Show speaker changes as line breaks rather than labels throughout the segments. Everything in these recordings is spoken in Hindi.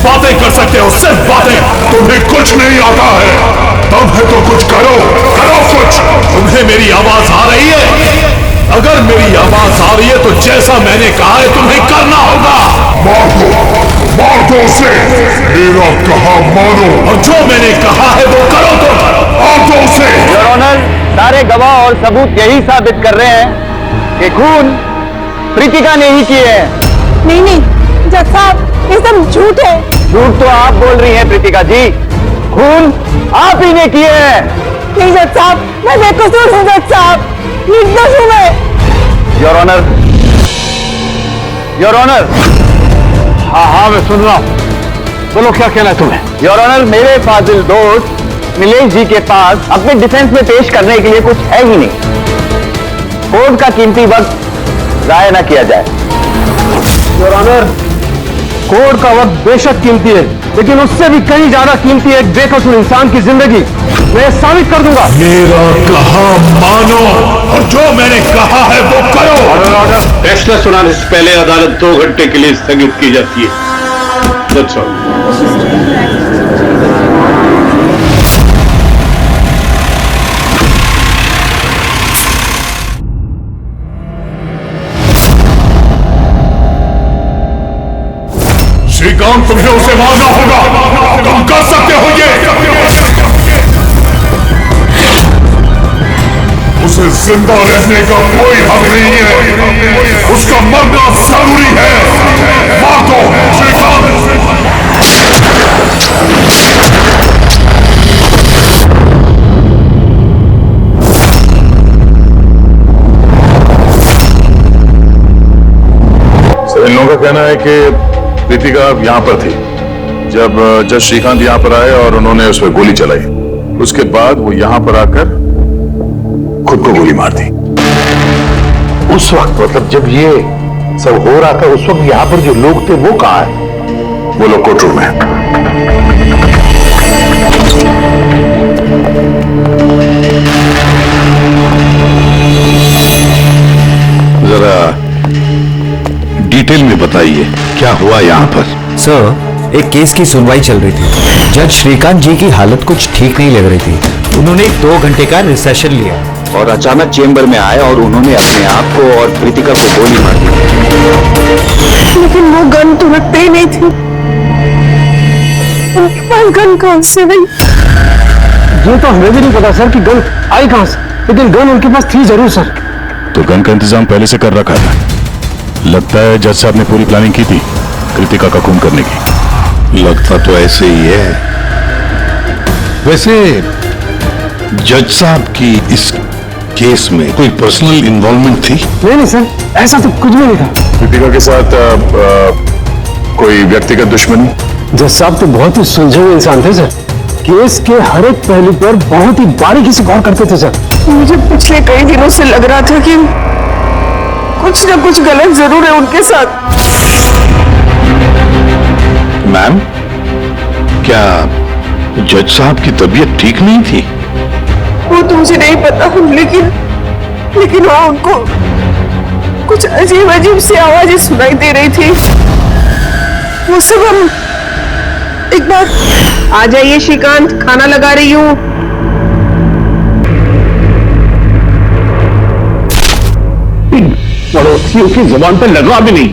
बातें कर सकते हो, सिर्फ बातें। तुम्हें कुछ नहीं आता है, तब है तो कुछ करो, करो कुछ। तुम्हें मेरी आवाज आ रही है? अगर मेरी आवाज आ रही है तो जैसा मैंने कहा है तुम्हें करना होगा। मार दो उसे, मेरा कहा मानो, और जो मैंने कहा है वो करो। तुम मार दो उसे।
योर ऑनर, सारे गवाह और सबूत यही साबित कर रहे हैं कि खून प्रीतिका ने ही किए हैं।
नहीं, जज साहब, ये सब झूठ है।
झूठ तो आप बोल रही हैं प्रीतिका जी, खून आप ही ने किए हैं।
नहीं जज साहब, मैं बेकसूर हूँ जज साहब, निर्दोष हूँ मैं।
Your honour, your honour. हाँ, मैं सुन रहा हूँ, बोलो क्या कहना है तुम्हें। योर ऑनर, मेरे फाजिल दोस्त नीलेश जी के पास अपने डिफेंस में पेश करने के लिए कुछ है ही नहीं। कोर्ट का कीमती वक्त जाया न किया जाए। योर ऑनर, कोर्ट का वक्त बेशक कीमती है, लेकिन उससे भी कहीं ज्यादा कीमती है एक बेकसूर इंसान की जिंदगी। मैं साबित कर दूंगा।
मेरा कहा मानो, और जो मैंने कहा है वो करो।
ऑर्डर। फैसला सुनाने से पहले अदालत 2 घंटे के लिए स्थगित की जाती है। That's all.
श्रीकांत, तुम्हें उसे मारना होगा, तुम कर सकते हो ये। उसे जिंदा रहने का कोई हक नहीं है, उसका मरना जरूरी है। मार दो श्रीकांत।
इन लोगों का कहना है कि प्रीतिका यहाँ पर थी जब जज श्रीकांत यहाँ पर आए और उन्होंने उस पर गोली चलाई। उसके बाद वो यहाँ पर आकर खुद को गोली मार दी।
उस वक्त मतलब जब ये सब हो रहा था, उस वक्त यहाँ पर जो लोग थे वो कहाँ है?
वो लोग कोर्ट रूम में।
जरा डिटेल में बताइए क्या हुआ यहाँ पर।
सर, एक केस की सुनवाई चल रही थी। जज श्रीकांत जी की हालत कुछ ठीक नहीं लग रही थी। उन्होंने 2 घंटे का रिसेशन लिया
और अचानक चेंबर में आए और उन्होंने अपने आप को और प्रीतिका को गोली मार दी।
लेकिन वो गन तो रखते ही नहीं थी, उनके पास गन कहाँ से आई?
ये तो हमें भी नहीं पता सर कि गन आई कहाँ से, लेकिन गन उनके पास थी जरूर सर।
तो गन का इंतजाम पहले से कर रखा था। लगता है जज साहब ने पूरी प्लानिंग की थी कृतिका का खून करने की।
लगता तो ऐसे ही है। वैसे जज साहब की इस केस में कोई पर्सनल इन्वॉल्वमेंट थी?
नहीं सर, ऐसा तो कुछ भी नहीं था।
कृतिका के साथ कोई व्यक्तिगत दुश्मनी?
जज साहब तो बहुत ही सुलझे हुए इंसान थे सर। केस के हर एक पहलू पर बहुत ही बारीकी से गौर करते थे सर।
मुझे पिछले कई दिनों से लग रहा था कि कुछ न कुछ गलत जरूर है उनके साथ।
मैम, क्या जज साहब की तबीयत ठीक नहीं थी?
वो तो मुझे नहीं पता, लेकिन हाँ, उनको कुछ अजीब अजीब सी आवाजें सुनाई दे रही थी। वो सब हम एक बार। आ जाइए श्रीकांत, खाना लगा रही हूँ।
पड़ोसियों की जुबान पे लगा भी नहीं,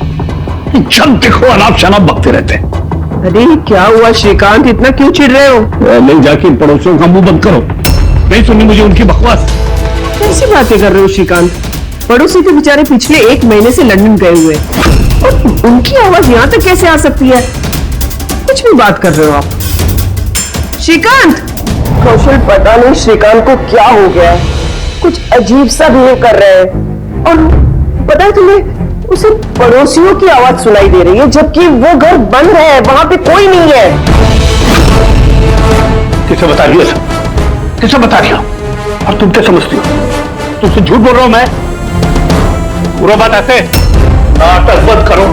जब देखो अनाप शनाप बकते रहते हैं।
अरे क्या हुआ श्रीकांत, इतना क्यों चिढ़ रहे हो?
नहीं, जाके पड़ोसियों का मुंह बंद करो, नहीं सुननी मुझे उनकी बकवास।
कैसी बातें कर रहे हो श्रीकांत? पड़ोसी तो बेचारे पिछले 1 महीने से लंदन गए हुए, और उनकी आवाज यहाँ तक कैसे आ सकती है? कुछ भी बात कर रहे हो आप श्रीकांत। कौशल, पता नहीं श्रीकांत को क्या हो गया है, कुछ अजीब सा बिहेव कर रहे हैं। और पता है तुम्हें, उसे पड़ोसियों की आवाज सुनाई दे रही है, जबकि वो घर बंद है, वहां पे कोई नहीं है।
किसे बता दिया सब? किसे बता दिया? और तुम क्या समझती हो? तुमसे झूठ बोल रहा हूं मैं? पूरा बात ऐसे नाटक बंद करो,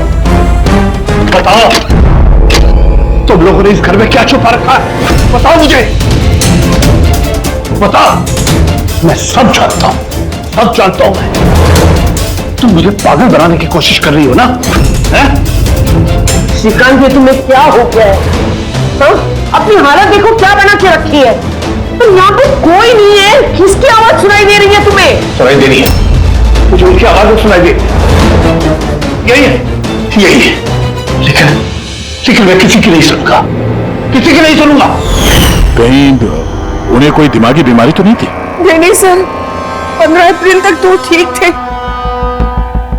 बताओ तुम लोगों ने इस घर में क्या छुपा रखा है? बताओ मुझे, बताओ। मैं सब जानता हूं, सब जानता हूं मैं। तुम मुझे पागल बनाने की कोशिश कर रही हो ना? है?
श्रीकांत जी तुम्हें क्या हो गया है? हाँ? अपनी हालत देखो क्या बना के रखी है। तो यहाँ पे कोई नहीं है, किसकी आवाज सुनाई दे रही है तुम्हें?
सुनाई दे रही है, मुझे उनकी आवाज सुनाई दे, यही है। लेकिन मैं किसी की नहीं सुनूंगा, किसी की नहीं सुनूंगा।
कहीं उन्हें कोई दिमागी बीमारी तो नहीं थी?
नहीं सर, 15 अप्रैल तक तो ठीक थे,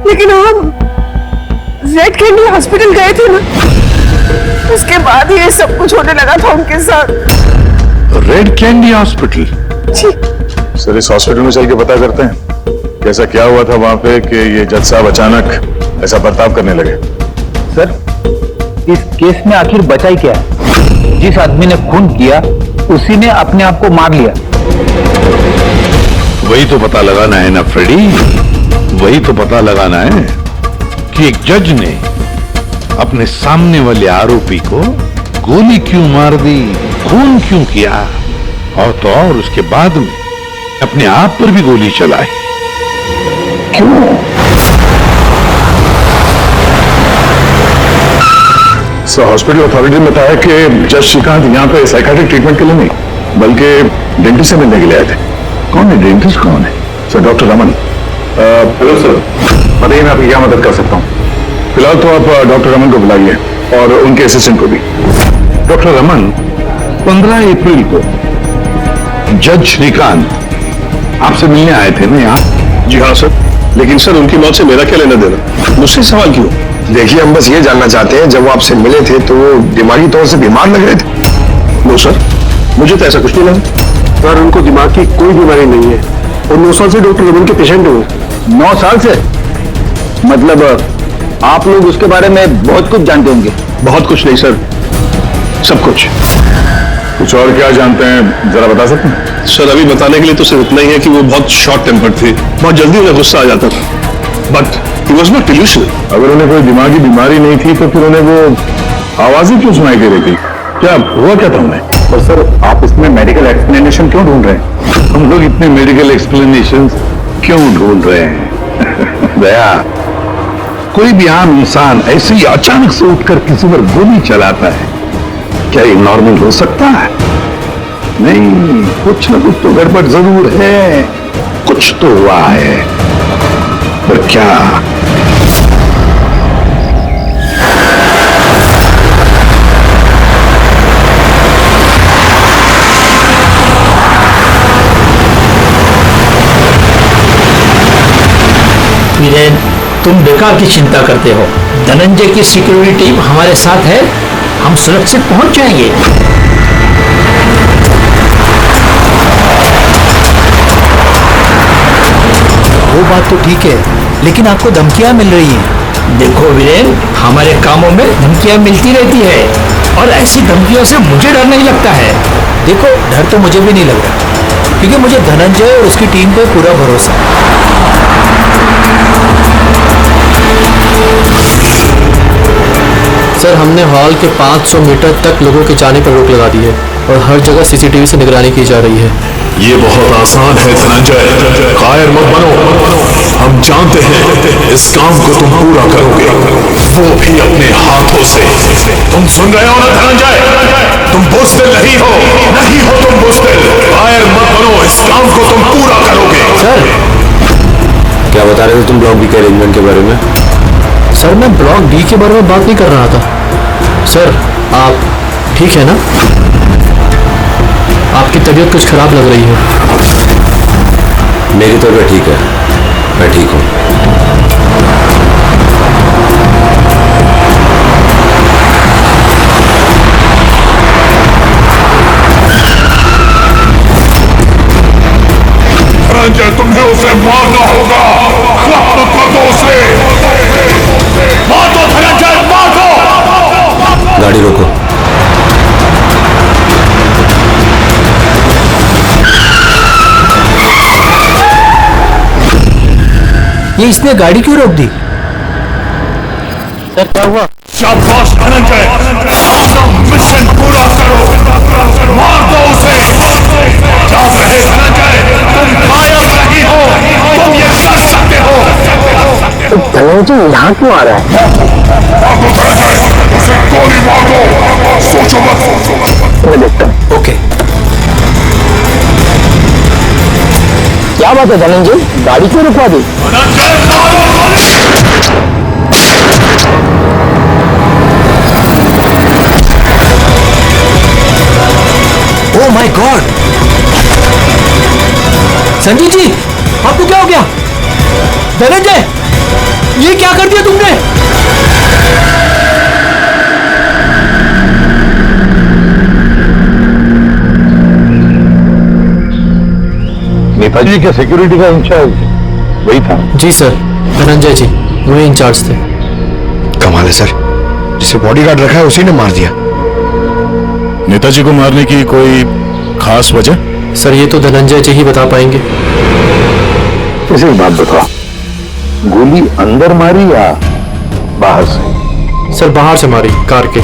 लेकिन हम रेड कैंडी हॉस्पिटल गए थे ना, उसके बाद ये सब कुछ होने लगा था उनके साथ।
Red candy hospital?
जी
सर, इस हॉस्पिटल में चल के पता करते हैं कैसा क्या हुआ था वहां पे कि ये जज साहब अचानक ऐसा बर्ताव करने लगे।
सर, इस केस में आखिर बचा ही क्या है? जिस आदमी ने खून किया उसी ने अपने आप को मार लिया।
वही तो पता लगाना है ना फ्रेडी, वही तो पता लगाना है कि एक जज ने अपने सामने वाले आरोपी को गोली क्यों मार दी, खून क्यों किया, और तो और उसके बाद में अपने आप पर भी गोली चलाई। क्यों?
सर, हॉस्पिटल अथॉरिटी ने बताया कि जज श्रीकांत यहाँ पे साइकाट्रिक ट्रीटमेंट के लिए नहीं बल्कि डेंटिस्ट से मिलने के लिए आए थे। कौन है डेंटिस्ट? कौन है? Sir, doctor Raman. Hello sir, बताइए मैं आपकी क्या मदद कर सकता हूँ? फिलहाल तो आप डॉक्टर रमन को बुलाइए और उनके असिस्टेंट को भी।
डॉक्टर रमन, 15 अप्रैल को जज श्रीकांत आपसे मिलने आए थे ना यहाँ?
जी हाँ सर, लेकिन सर उनकी मौत से मेरा क्या लेना देना? मुझसे सवाल क्यों? देखिए, हम बस ये जानना चाहते हैं, जब वो आपसे मिले थे तो वो दिमागी तौर से बीमार लग रहे थे? नो सर, मुझे तो ऐसा कुछ नहीं लगा। सर, उनको दिमाग की कोई बीमारी नहीं है और 9 साल से डॉक्टर रमन के पेशेंट हो।
9 साल से? मतलब आप लोग उसके बारे में बहुत कुछ जानते होंगे।
बहुत कुछ नहीं सर, सब कुछ। कुछ और क्या जानते हैं, जरा बता सकते हैं? सर, अभी बताने के लिए तो सिर्फ इतना ही है कि वो बहुत शॉर्ट टेम्पर्ड थे, बहुत जल्दी उन्हें गुस्सा आ जाता था, but he was not delusional. अगर उन्हें कोई दिमागी बीमारी नहीं थी तो फिर उन्हें वो आवाजें क्यों सुनाई दे रही थी? क्या हुआ क्या था उन्हें? और सर, आप इसमें मेडिकल एक्सप्लेनेशन क्यों ढूंढ रहे हैं?
हम लोग इतने मेडिकल एक्सप्लेनेशन क्यों ढूंढ रहे हैं? दया, कोई भी आम इंसान ऐसे ही अचानक से उठकर किसी पर गोली चलाता है, क्या ये नॉर्मल हो सकता है? नहीं, कुछ न कुछ तो गड़बड़ जरूर है, कुछ तो हुआ है, पर क्या?
वीरेन, तुम बेकार की चिंता करते हो। धनंजय की सिक्योरिटी टीम हमारे साथ है, हम सुरक्षित पहुंच जाएंगे।
वो बात तो ठीक है, लेकिन आपको धमकियां मिल रही हैं।
देखो वीरेन, हमारे कामों में धमकियां मिलती रहती है और ऐसी धमकियों से मुझे डर नहीं लगता है।
देखो, डर तो मुझे भी नहीं लग रहा, क्योंकि मुझे धनंजय और उसकी टीम पे पूरा भरोसा है।
सर, हमने हॉल के 500 मीटर तक लोगों के जाने पर रोक लगा दी है और हर जगह सीसीटीवी से निगरानी की जा रही है।
ये बहुत आसान है धनंजय, कायर मत बनो। हम जानते हैं इस काम को तुम पूरा करोगे, वो भी अपने हाथों से। तुम सुन रहे हो ना धनंजय, तुम बुज़दिल नहीं हो, नहीं हो तुम बुज़दिल। कायर मत बनो, इस काम को तुम पूरा करोगे।
सर,
क्या बता रहे थे तुम ब्लॉक डी के अरेंजमेंट के बारे में? सर, मैं ब्लॉक डी के बारे में बात नहीं कर रहा था। सर, आप ठीक है ना? आपकी तबीयत कुछ खराब लग रही है।
मेरी तबीयत ठीक है, मैं ठीक हूँ।
धनंजय, तुम्हें उसे मारना होगा। खत्म कर दो उसे, मार दो धनंजय, मार दो।
गाड़ी रोको।
ये इसने गाड़ी क्यों रोक दी?
सर, क्या हुआ?
शाबाश धनंजय, अपना मिशन पूरा करो, मार दो उसे। क्या कहे धनंजय, तुम कायम नहीं हो, तुम ये कर सकते हो।
धनंजय यहाँ क्यों आ रहा है?
धनंजय, उसे गोली मार दो, सोचो मत।
मैं देखता हूँ।
ओके।
क्या बात है धनंजय, गाड़ी क्यों रुकवा दी?
Oh my god! Sanjeev ji, आपको क्या हो गया? धनंजय, ये क्या कर दिया तुमने?
नेताजी के सिक्योरिटी का इंचार्ज वही था?
जी सर, धनंजय जी वही इंचार्ज थे।
कमाल है सर, जिसे बॉडीगार्ड रखा है उसी ने मार दिया।
नेताजी को मारने की कोई खास वजह?
सर ये तो धनंजय जी ही बता पाएंगे।
इसे एक बात बताओ, गोली अंदर मारी या बाहर से?
सर बाहर से मारी, कार के।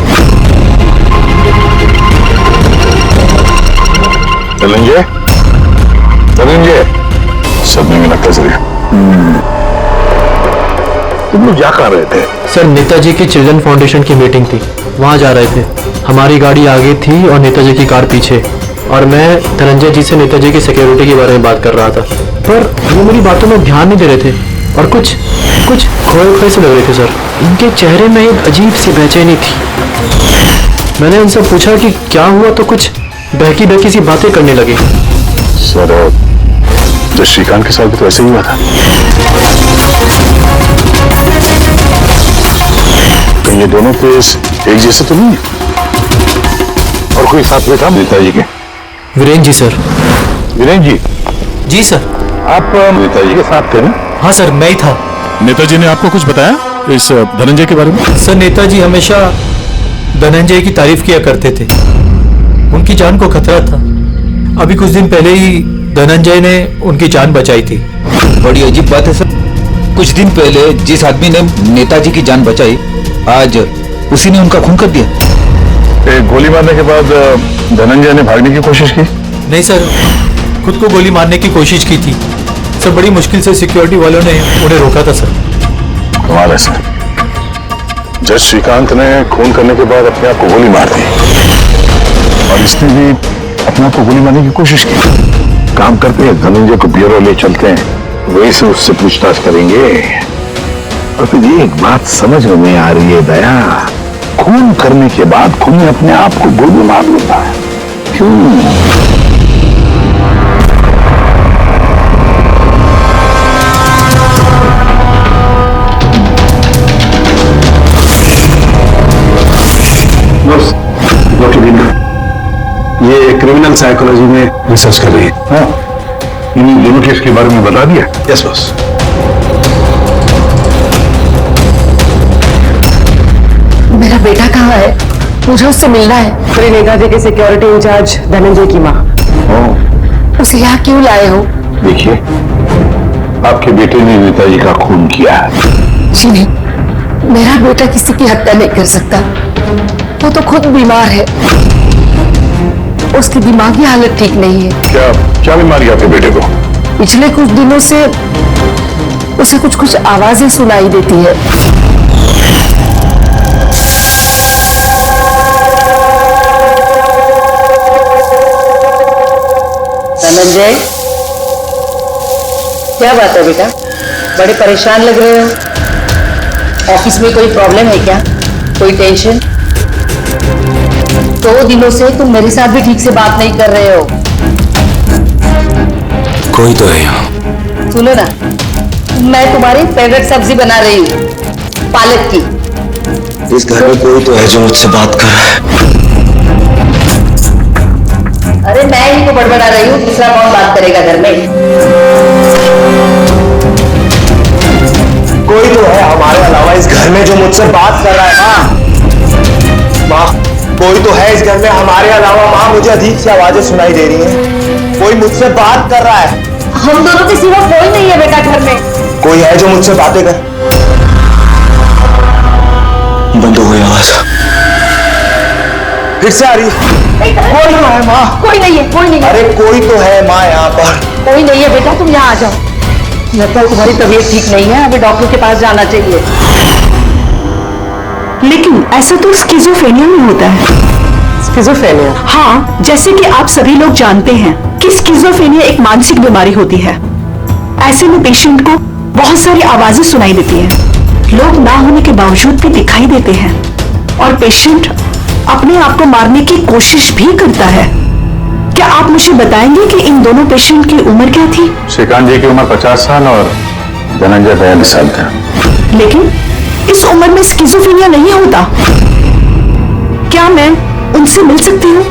धनंजय, धनंजय, सदमे में लगता जरिए। तुम लोग जा कहाँ रहे थे?
सर नेताजी की चिल्ड्रन फाउंडेशन की मीटिंग थी, वहां जा रहे थे। हमारी गाड़ी आगे थी और नेताजी की कार पीछे, और मैं धनंजय जी से नेताजी की सिक्योरिटी के बारे में बात कर रहा था, पर वो मेरी बातों में ध्यान नहीं दे रहे थे और कुछ खोए खोए से लग रहे थे सर। उनके चेहरे में एक अजीब सी बेचैनी थी। मैंने उनसे पूछा कि क्या हुआ, तो कुछ बहकी बहकी सी बातें करने लगे।
सर जब श्रीकांत के साथ भी तो ऐसे ही हुआ था। तो ये दोनों केस एक जैसे तो नहीं? और कोई साथ में था नेताजी के?
वीरेंद्र जी सर।
वीरेंद्र जी?
जी सर।
आप नेताजी के साथ थे ना?
हाँ सर, मैं ही था।
नेताजी ने आपको कुछ बताया इस धनंजय के बारे में?
सर नेताजी हमेशा धनंजय की तारीफ किया करते थे, उनकी जान को खतरा था। अभी कुछ दिन पहले ही धनंजय ने उनकी जान बचाई थी।
बड़ी अजीब बात है सर, कुछ दिन पहले जिस आदमी ने नेताजी की जान बचाई, आज उसी ने उनका खून कर दिया।
गोली मारने के बाद धनंजय ने भागने की कोशिश की?
नहीं सर, खुद को गोली मारने की कोशिश की थी सर। बड़ी मुश्किल से सिक्योरिटी वालों ने उन्हें रोका था सर।
कमाल है सर, जज श्रीकांत ने खून करने के बाद अपने आप को गोली मार दी और इसने भी अपने आप को गोली मारने की कोशिश की। काम करते हैं, धनंजय को ब्यूरो ले चलते हैं, वही से उससे पूछताछ करेंगे। और फिर ये एक बात समझ में नहीं आ रही है दया, खून करने के बाद खून अपने आप को गोली मार लेता है, क्यों? ये क्रिमिनल साइकोलॉजी में रिसर्च कर रही है। हाँ, इन दोनों केस के बारे में बता दिया? Yes boss.
मेरा बेटा कहाँ है? मुझे उससे मिलना है। श्री नेताजी के सिक्योरिटी इंचार्ज धनंजय की माँ। उसे यहाँ क्यों लाए हो?
देखिए, आपके बेटे ने नेताजी का खून किया है।
जी नहीं, मेरा बेटा किसी की हत्या नहीं कर सकता। वो तो खुद बीमार है, उसकी दिमागी हालत ठीक नहीं है।
क्या बीमारी है आपके बेटे को?
पिछले कुछ दिनों से उसे कुछ आवाजें सुनाई देती है। धनंजय, क्या बात है बेटा? बड़े परेशान लग रहे हो। ऑफिस में कोई प्रॉब्लम है क्या? कोई टेंशन? 2 दिनों से तुम मेरे साथ भी ठीक से बात नहीं कर रहे हो।
कोई तो है यहाँ।
सुनो ना, मैं तुम्हारी फेवरेट सब्जी बना रही हूँ, पालक की।
इस घर में कोई तो है जो मुझसे बात कर रहा है।
अरे मैं ही तो बड़बड़ा रही हूँ, दूसरा कौन बात करेगा घर में?
कोई तो है हमारे अलावा इस घर में जो मुझसे बात कर रहा है। माँ, कोई तो है इस घर में हमारे अलावा। माँ, मुझे अजीब सी आवाजें सुनाई दे रही हैं। कोई मुझसे बात कर रहा है।
हम दोनों के सिवा कोई नहीं है बेटा घर में।
कोई है जो मुझसे बातें कर।
बंद हो गई आवाज,
फिर से आ रही है। कोई तो है माँ।
कोई नहीं है, कोई नहीं है।
अरे कोई तो है माँ यहाँ पर।
कोई नहीं है बेटा, तुम यहाँ आ जाओ। लगता है तुम्हारी तबीयत ठीक नहीं है, अभी डॉक्टर के पास जाना चाहिए। लेकिन ऐसा तो स्किज़ोफ्रेनिया में होता है। स्किज़ोफ्रेनिया? हाँ, जैसे कि आप सभी लोग जानते हैं कि स्किज़ोफ्रेनिया एक मानसिक बीमारी होती है। ऐसे में पेशेंट को बहुत सारी आवाजें सुनाई देती हैं, लोग ना होने के बावजूद भी दिखाई देते हैं और पेशेंट अपने आप को मारने की कोशिश भी करता है। क्या आप मुझे बताएंगे कि इन दोनों पेशेंट की उम्र क्या थी?
श्रीकांत जी की उम्र 50 साल और धनंजय 42 साल का।
लेकिन इस उम्र में स्किज़ोफ्रेनिया नहीं होता। क्या मैं उनसे मिल सकती हूँ?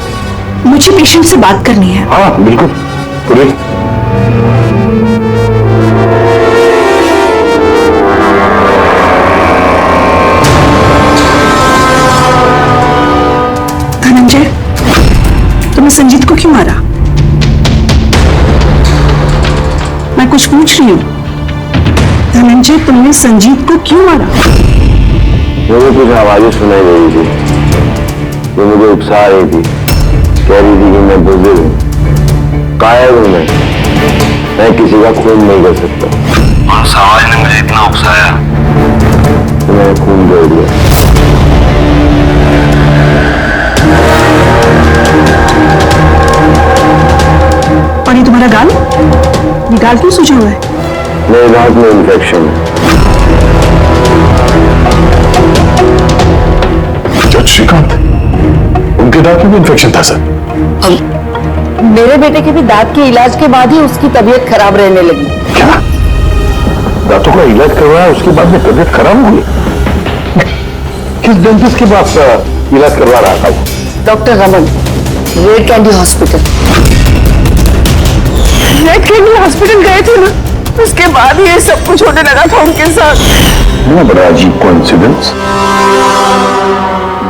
मुझे पेशेंट से बात करनी है।
हाँ बिल्कुल, पूरी।
धनंजय, तुमने संजीत को क्यों मारा? मैं कुछ पूछ रही हूँ। धनंजय, तुमने संजीत को क्यों मारा?
मुझे कुछ आवाजें सुनाई दे रही थी जो मुझे उकसा रही थी। कह रही थी कि मैं बुजुर्ग हूँ, कायर हूँ, मैं किसी का खून नहीं कर सकता।
और उस आवाज ने मुझे इतना उकसाया
तो मैंने खून दे दिया।
और ये तुम्हारा गाल? ये गाल क्यों सूजा हुआ है?
मेरे दांत में इन्फेक्शन है।
जज श्रीकांत, उनके दांत में भी इन्फेक्शन था सर।
मेरे बेटे के भी दांत के इलाज के बाद ही उसकी तबीयत खराब रहने लगी।
क्या? दांतों का इलाज करवाया, उसके बाद में तबीयत खराब हुई? किस डेंटिस्ट के पास इलाज करवा रहा था वो?
Doctor Raman, red candy hospital. Red candy hospital गए थे ना, उसके बाद ये सब कुछ होने लगा था उनके साथ।
बड़ा अजीब कोइंसिडेंस।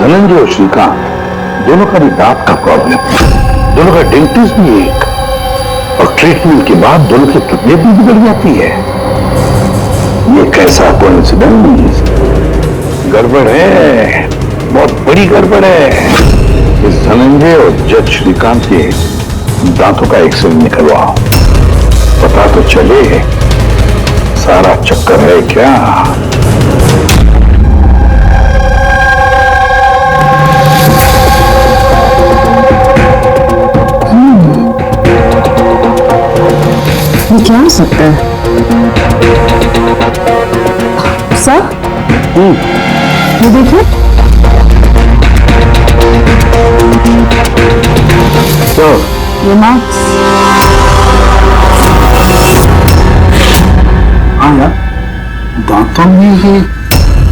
धनंजय और श्रीकांत दोनों का भी दांत का प्रॉब्लम, दोनों का डेंटिस्ट भी एक, और ट्रीटमेंट के बाद दोनों की तबीयत भी बिगड़ जाती है। ये कैसा कोइंसिडेंस? गड़बड़ है, बहुत बड़ी गड़बड़ है। इस धनंजय और जज श्रीकांत के दांतों का एक्सरे निकलवाओ, पता तो चले सारा चक्कर है क्या।
ये क्या हो सकता है? सर, ये देखिए।
तो
ये मार्क्स।
हाँ यार, दांतों में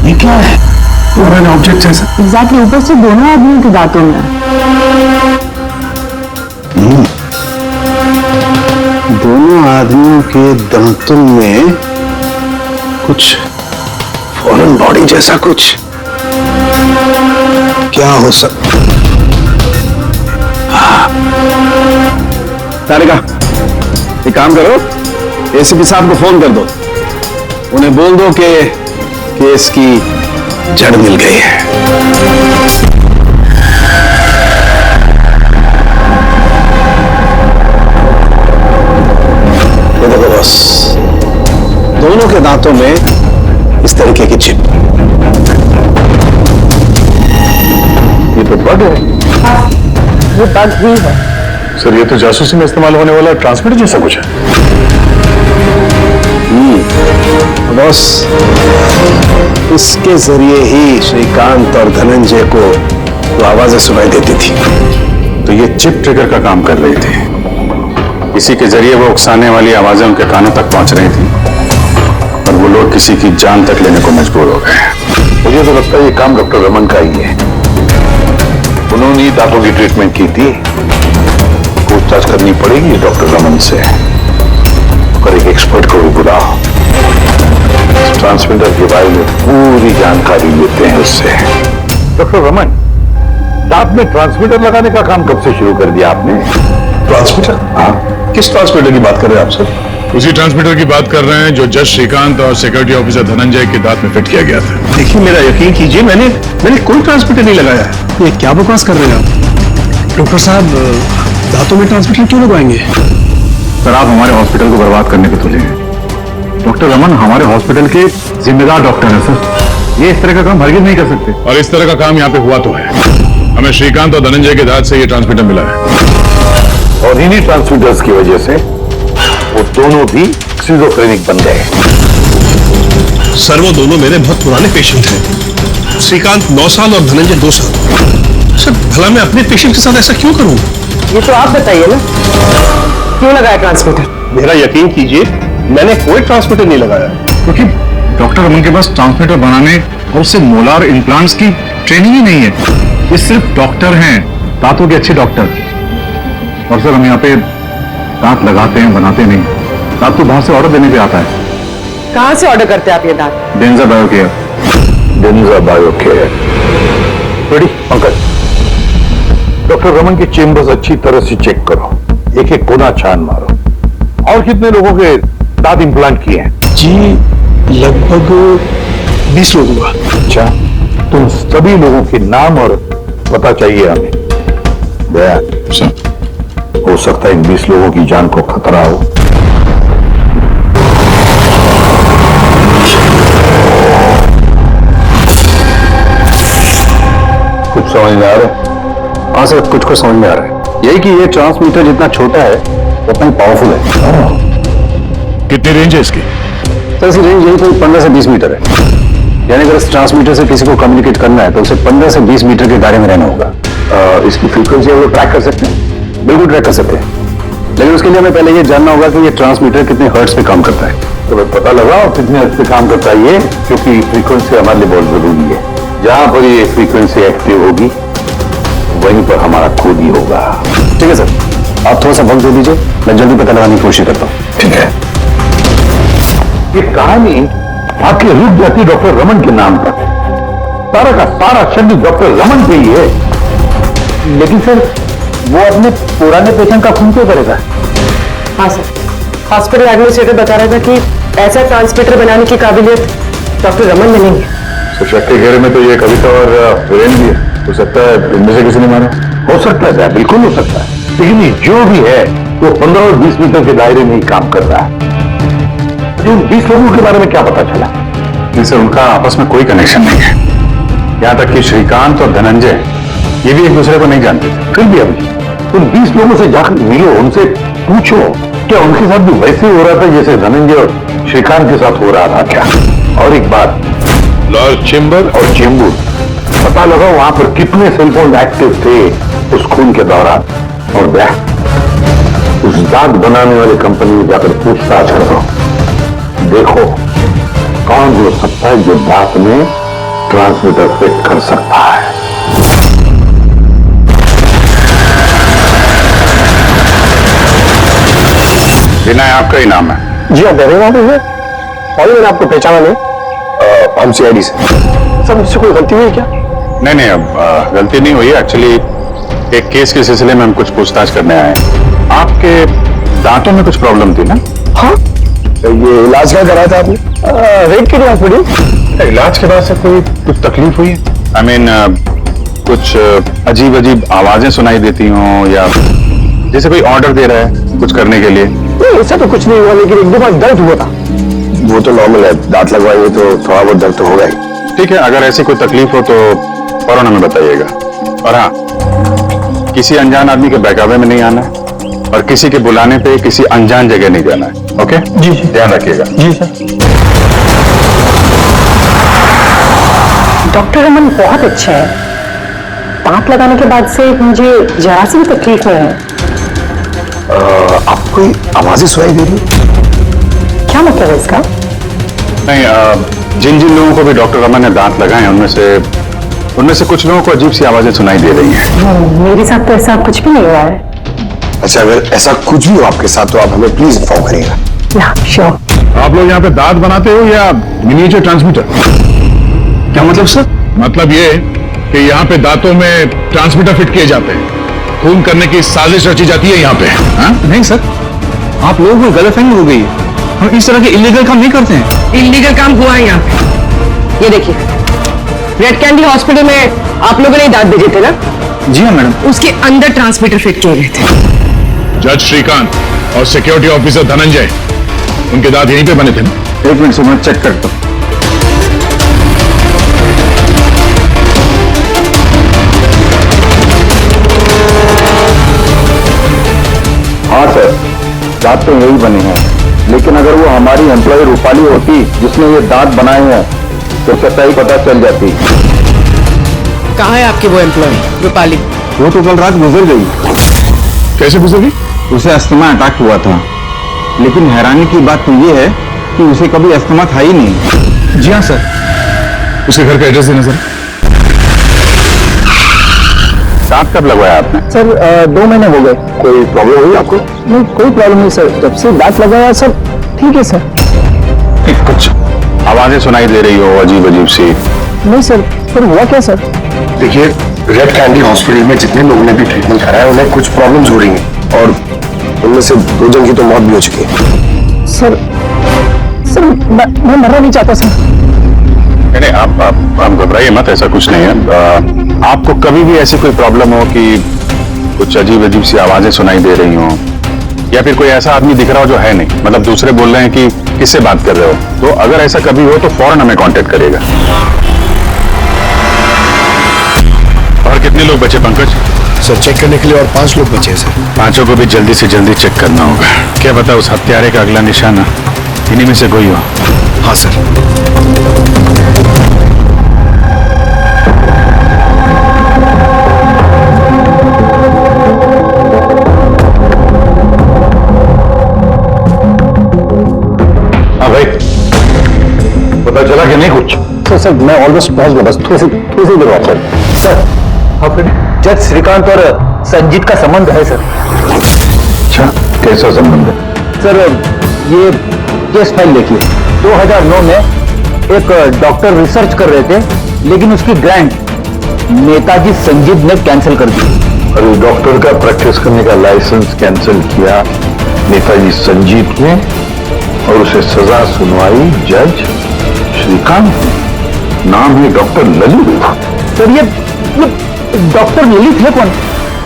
ये क्या है? फॉरेन ऑब्जेक्ट है सर।
एग्जैक्टली, ऊपर से दोनों आदमियों के दांतों में।
दोनों आदमियों के दांतों में कुछ फॉरेन बॉडी जैसा कुछ क्या हो सकता?
तारिका, एक काम करो, एसीपी साहब को फोन कर दो, उन्हें बोल दो कि केस की
जड़ मिल गई है।
ये देखो बस, दोनों के दांतों में इस तरीके की चिप।
ये तो बग है।
ये बग ही है
सर। ये तो जासूसी में इस्तेमाल होने वाला ट्रांसमीटर जैसा कुछ है।
बस इसके जरिए ही श्रीकांत और धनंजय को वो आवाजें सुनाई देती थी।
तो ये चिप ट्रिगर का काम कर रही थी। इसी के जरिए वो उकसाने वाली आवाजें उनके कानों तक पहुंच रही थी और वो लोग किसी की जान तक लेने को मजबूर हो गए। मुझे तो लगता है ये काम डॉक्टर रमन का ही है। उन्होंने ही दांतों की ट्रीटमेंट की थी। पूछताछ करनी पड़ेगी डॉक्टर रमन से, और एक एक्सपर्ट को भी बुलाओ। ट्रांसमीटर के बारे में पूरी जानकारी लेते हैं उससे। डॉक्टर रमन, दांत में ट्रांसमीटर लगाने का काम कब से शुरू कर दिया आपने? ट्रांसमीटर? हाँ, किस ट्रांसमीटर की बात कर रहे हैं आप सर?
उसी ट्रांसमीटर की बात कर रहे हैं जो जज श्रीकांत और सिक्योरिटी ऑफिसर धनंजय के दांत में फिट किया गया था।
देखिए, मेरा यकीन कीजिए, मैंने कोई ट्रांसमीटर नहीं लगाया है।
ये क्या बकवास कर रहे हैं आप? डॉक्टर साहब, दांतों में ट्रांसमीटर क्यों लगवाएंगे?
सर, आप हमारे हॉस्पिटल को बर्बाद करने पे तुले हैं। डॉक्टर रमन हमारे हॉस्पिटल के जिम्मेदार डॉक्टर हैं सर। ये इस तरह का काम हरगिज नहीं कर सकते। और इस तरह का काम यहाँ पे हुआ तो है। हमें श्रीकांत और धनंजय के दांत से ये ट्रांसमीटर मिला है और इन्हीं ट्रांसमीटर्स की वजह से वो दोनों भी स्किज़ोफ्रेनिक बन गए।
सर वो दोनों मेरे बहुत पुराने पेशेंट हैं। श्रीकांत 9 साल और धनंजय 2 साल। सर भला मैं अपने पेशेंट के साथ ऐसा क्यों करूं?
ये तो आप बताइए ना, क्यों लगाया ट्रांसमीटर?
मेरा यकीन कीजिए, मैंने कोई ट्रांसमीटर नहीं लगाया।
क्योंकि डॉक्टर रमन के पास ट्रांसमीटर बनाने और उससे मोलार इम्प्लांट्स की ट्रेनिंग ही नहीं है। ये सिर्फ डॉक्टर हैं, दांतों के अच्छे डॉक्टर। और सर हम यहाँ पे दांत लगाते हैं, बनाते नहीं। दांत तो बाहर से ऑर्डर देने पे आता है।
कहाँ से ऑर्डर करते हैं आप ये दांत?
डेंजा बायोकेयर। डेंजा बायोकेयर। रेडी पंकज, डॉक्टर रमन के चेम्बर्स अच्छी तरह से चेक करो, एक एक कोना छान मारो। और कितने लोगों के दांत इम्प्लांट किए हैं?
जी लगभग 20 लोगों का।
अच्छा, तुम सभी लोगों के नाम और पता चाहिए हमें। दया, हो सकता है इन 20 लोगों की जान को खतरा हो। कुछ समझ में आ रहा है?
हाँ सर, कुछ समझ में आ रहा है।
यही कि ये ट्रांसमीटर जितना छोटा है उतना ही पावरफुल है। कितनी रेंज है इसकी?
सर इसकी रेंज यही कोई 15 से 20 मीटर है। यानी अगर इस ट्रांसमीटर से किसी को कम्युनिकेट करना है तो उसे 15 से 20 मीटर के दायरे में रहना होगा।
इसकी फ्रीक्वेंसी हम लोग ट्रैक कर सकते हैं?
बिल्कुल ट्रैक कर सकते हैं, लेकिन उसके लिए हमें पहले ये जानना होगा कि ये ट्रांसमीटर कितने हर्ट्ज पे काम करता है।
तो मैं पता लगाओ कितने हर्ट्ज पे काम करता है ये, क्योंकि फ्रीक्वेंसी हमारे लिए बहुत जरूरी है। जहां पर ये फ्रीक्वेंसी एक्टिव होगी वहीं पर हमारा खोज ही होगा।
ठीक है सर, आप थोड़ा सा वक्त दे दीजिए, मैं जल्दी पता लगाने की कोशिश करता हूँ।
ठीक है। ये कहानी आखिर रुक जाती डॉक्टर रमन के नाम पर। सारा का सारा शब्द डॉक्टर रमन पे ही है।
लेकिन सर वो अपने पुराने पेशेंट का खून क्यों करेगा?
हाँ सर, हॉस्पिटल एडमिनिस्ट्रेटर बता रहा था कि ऐसा ट्रांसमीटर बनाने की काबिलियत डॉक्टर रमन में नहीं है।
तो शक के घेरे में तो ये कविता और वीरेन भी है। हो सकता है इनमें से किसी ने मारा। हो सकता है, बिल्कुल हो सकता है, लेकिन ये जो भी है वो 15 और 20 मीटर के दायरे में ही काम कर रहा है। इन 20 लोगों के बारे में क्या पता चला?
जिनसे उनका आपस में कोई कनेक्शन नहीं है। यहां तक कि श्रीकांत और धनंजय ये भी एक दूसरे को नहीं जानते थे।
फिर भी अभी उन 20 लोगों से जाकर मिलो, उनसे पूछो क्या उनके साथ भी वैसे ही हो रहा था जैसे धनंजय और श्रीकांत के साथ हो रहा था क्या? और एक बात, लॉर्ड चेंबर और चेंबूर, पता लगाओ वहां पर कितने सेलफोन एक्टिव थे उस खून के दौरान। और उस दांत बनाने वाली कंपनी में जाकर पूछताछ करो, देखो कौन हो सकता है जो दांत में ट्रांसमीटर फिट कर सकता है।
विनय आपका ही नाम है?
जी हाँ, मेरे नाम है। और मैंने आपको पहचाना नहीं। हम CID से। सर मुझसे कोई गलती हुई है क्या?
नहीं, अब गलती नहीं हुई है। एक्चुअली एक केस के सिलसिले में हम कुछ पूछताछ करने आए हैं। आपके दांतों में कुछ प्रॉब्लम थी ना?
हाँ। ये इलाज क्या कराया था आपने? रेट के लिए हॉस्पिटल?
इलाज के बाद से कोई कुछ तकलीफ हुई? I mean, कुछ अजीब अजीब आवाजें सुनाई देती हों या जैसे कोई ऑर्डर दे रहा है कुछ करने के लिए?
नहीं, ऐसा तो कुछ नहीं हुआ, लेकिन एक दो बार दर्द हुआ था। वो तो नॉर्मल है, दांत लगवाएंगे तो थोड़ा बहुत दर्द तो होगा ही।
ठीक है, अगर ऐसी कोई तकलीफ हो तो फौरन हमें बताइएगा। और हाँ, किसी अनजान आदमी के बहकावे में नहीं आना है और किसी के बुलाने पे किसी अनजान जगह नहीं जाना है। ओके जी, ध्यान रखिएगा।
जी सर।
डॉक्टर रमन बहुत अच्छा है। दांत लगाने के बाद से मुझे जरा सी भी तकलीफ नहीं है।
आपको आवाजें सुनाई दे रही?
क्या मतलब है इसका?
नहीं, जिन जिन लोगों को भी डॉक्टर रमन ने दांत लगाए हैं उनमें से कुछ लोगों को अजीब सी आवाजें सुनाई दे रही हैं।
मेरे साथ तो ऐसा कुछ भी नहीं हुआ है।
अच्छा, अगर ऐसा कुछ भी हो आपके साथ तो आप हमें प्लीज इन्फॉर्म करिएगा।
श्योर।
आप लोग यहाँ पे दांत बनाते हो या मिनिएचर ट्रांसमीटर?
क्या मतलब सर?
मतलब ये कि यहाँ पे दांतों में ट्रांसमीटर फिट किए जाते हैं। खून करने की साजिश रची जाती है यहाँ पे। हाँ?
नहीं सर, आप लोगों को गलतफहमी हो गई है। हम इस तरह के इलीगल काम नहीं करते हैं।
इलीगल काम हुआ है यहाँ पे। ये देखिए, रेड कैंडी हॉस्पिटल में आप लोगों ने दांत भेजे थे ना?
जी हाँ मैडम।
उसके अंदर ट्रांसमीटर फिट किए गए थे।
जज श्रीकांत और सिक्योरिटी ऑफिसर धनंजय, उनके दांत यहीं पे बने थे ना?
एक मिनट से मैं चेक करता हूँ।
हाँ सर, दांत तो यही बने हैं, लेकिन अगर वो हमारी एम्प्लॉय रूपाली होती जिसने ये दांत बनाए हैं तो सच्चाई पता चल जाती।
कहाँ है आपकी वो एम्प्लॉय रूपाली?
वो तो कल रात गुजर गई।
कैसे गुजरी?
उसे अस्थमा अटैक हुआ था, लेकिन हैरानी की बात तो ये है कि उसे कभी अस्थमा था ही नहीं।
जी हाँ सर। उसके घर का एड्रेस देना सर।
दांत कब लगवाया आपने?
सर 2 महीने हो गए।
कोई प्रॉब्लम हुई आपको?
नहीं, कोई प्रॉब्लम नहीं सर, जब से दांत लगाया सब ठीक है सर।
कुछ आवाजें सुनाई दे रही हो अजीब अजीब सी?
नहीं सर, फिर हुआ क्या सर?
देखिए, रेड कैंडी हॉस्पिटल में जितने लोगों ने भी ट्रीटमेंट कराया उन्हें कुछ प्रॉब्लम्स हो रही हैं और उनमें से 2 जन की तो मौत भी हो चुकी है।
सर मैं मरना नहीं चाहता सर।
नहीं, आप घबराइए मत, ऐसा कुछ नहीं है। आपको कभी भी ऐसी कोई प्रॉब्लम हो कि कुछ अजीब अजीब सी आवाजें सुनाई दे रही हो, या फिर कोई ऐसा आदमी दिख रहा हो जो है नहीं, मतलब दूसरे बोल रहे हैं कि किससे बात कर रहे हो, तो अगर ऐसा कभी हो तो फौरन हमें कांटेक्ट करिएगा। और कितने लोग बचे पंकज?
सर, चेक करने के लिए और 5 लोग बचे सर।
5 को भी जल्दी से जल्दी चेक करना होगा। क्या पता उस हत्यारे का अगला निशाना इन्हीं में से कोई हो।
हाँ सर।
हाँ भाई, पता चला कि नहीं कुछ?
सर मैं ऑलमोस्ट पहुंच गया, बस थोड़ी सी देर बाद सर। हाँ फिर जज श्रीकांत और संजीत का संबंध है सर।
अच्छा, कैसा संबंध है?
सर ये केस फाइल देखिए। 2009 में एक डॉक्टर रिसर्च कर रहे थे, लेकिन उसकी ग्रांट नेताजी संजीत ने कैंसिल कर दी।
और उस डॉक्टर का प्रैक्टिस करने का लाइसेंस कैंसिल किया नेताजी संजीत ने, और उसे सजा सुनवाई जज श्रीकांत। नाम है डॉक्टर ललित।
सर ये डॉक्टर ललित है कौन?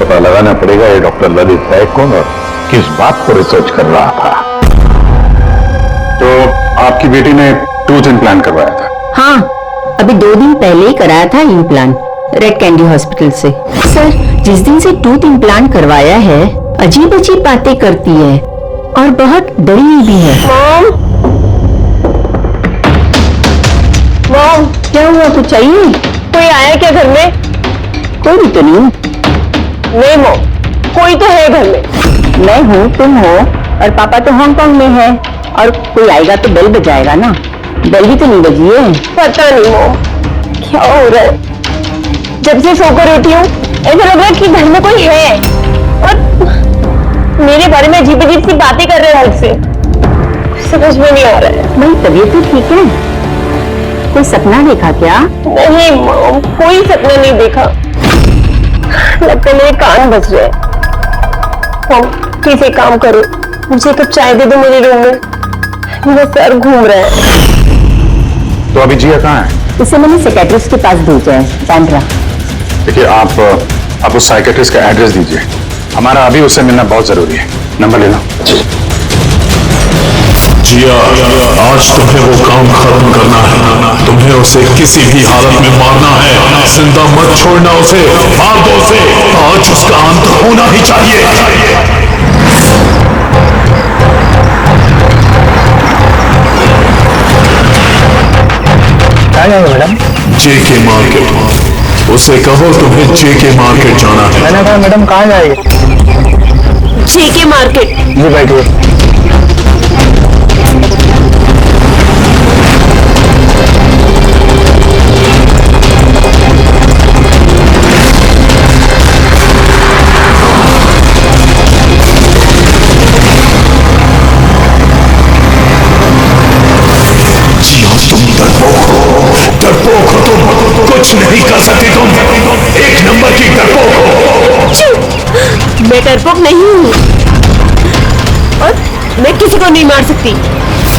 पता लगाना पड़ेगा ये डॉक्टर ललित है कौन और किस बात को रिसर्च कर रहा था। तो आपकी बेटी ने टूथ इम्प्लांट करवाया था?
हाँ, अभी 2 दिन पहले ही कराया था इम्प्लांट रेड कैंडी हॉस्पिटल से। सर, जिस दिन से टूथ इम्प्लांट करवाया है अजीब अजीब बातें करती है और बहुत डरी हुई भी है। मॉम, क्या हुआ, कुछ चाहिए?
कोई आया क्या घर में?
कोई भी तो नहीं।
नहीं मॉम, कोई तो है घर में।
मैं हूँ, तुम हो, और पापा तो हांगकांग में है, और कोई आएगा तो बेल बजाएगा ना। बेल भी तो नहीं बजी है।
पता नहीं मॉम क्या हो रहा है, जब से सोकर उठी हूँ ऐसा लग रहा है कि घर में कोई है और मेरे बारे में अजीब अजीब सी बातें कर रहे हैं मुझसे। समझ में नहीं आ रहा है।
मेरी तबीयत तो ठीक है। कोई सपना देखा क्या?
नहीं मॉम, कोई सपना नहीं देखा। लगता है मेरे कान बज रहे हैं। मॉम प्लीज एक काम करो, मुझे एक कप चाय दे दो मेरे रूम में, मेरा सर घूम रहा है।
तो अभी जिया कहाँ है?
इसे मैंने साइकियाट्रिस्ट के पास भेजा है, बांद्रा।
देखिए, आप उस साइकियाट्रिस्ट का एड्रेस दीजिए, हमारा अभी उससे मिलना बहुत जरूरी है। नंबर ले लो।
जिया, आज तुम्हें वो काम खत्म करना है। तुम्हें उसे किसी भी हालत में मारना है। जिंदा मत छोड़ना उसे, मार दो उसे। आज उसका अंत होना ही चाहिए।
कहाँ जाएंगे मैडम?
जेके मार्केट। उसे कहो तुम्हें जेके मार्केट जाना है।
मैंने कहा मैडम कहाँ जाएंगे?
जेके मार्केट।
जी बैठिए।
डरपोक हो तुम, कुछ नहीं कर सकती तुम। 1 नंबर की डरपोक हो।
मैं डरपोक नहीं हूँ और मैं किसी को नहीं मार सकती।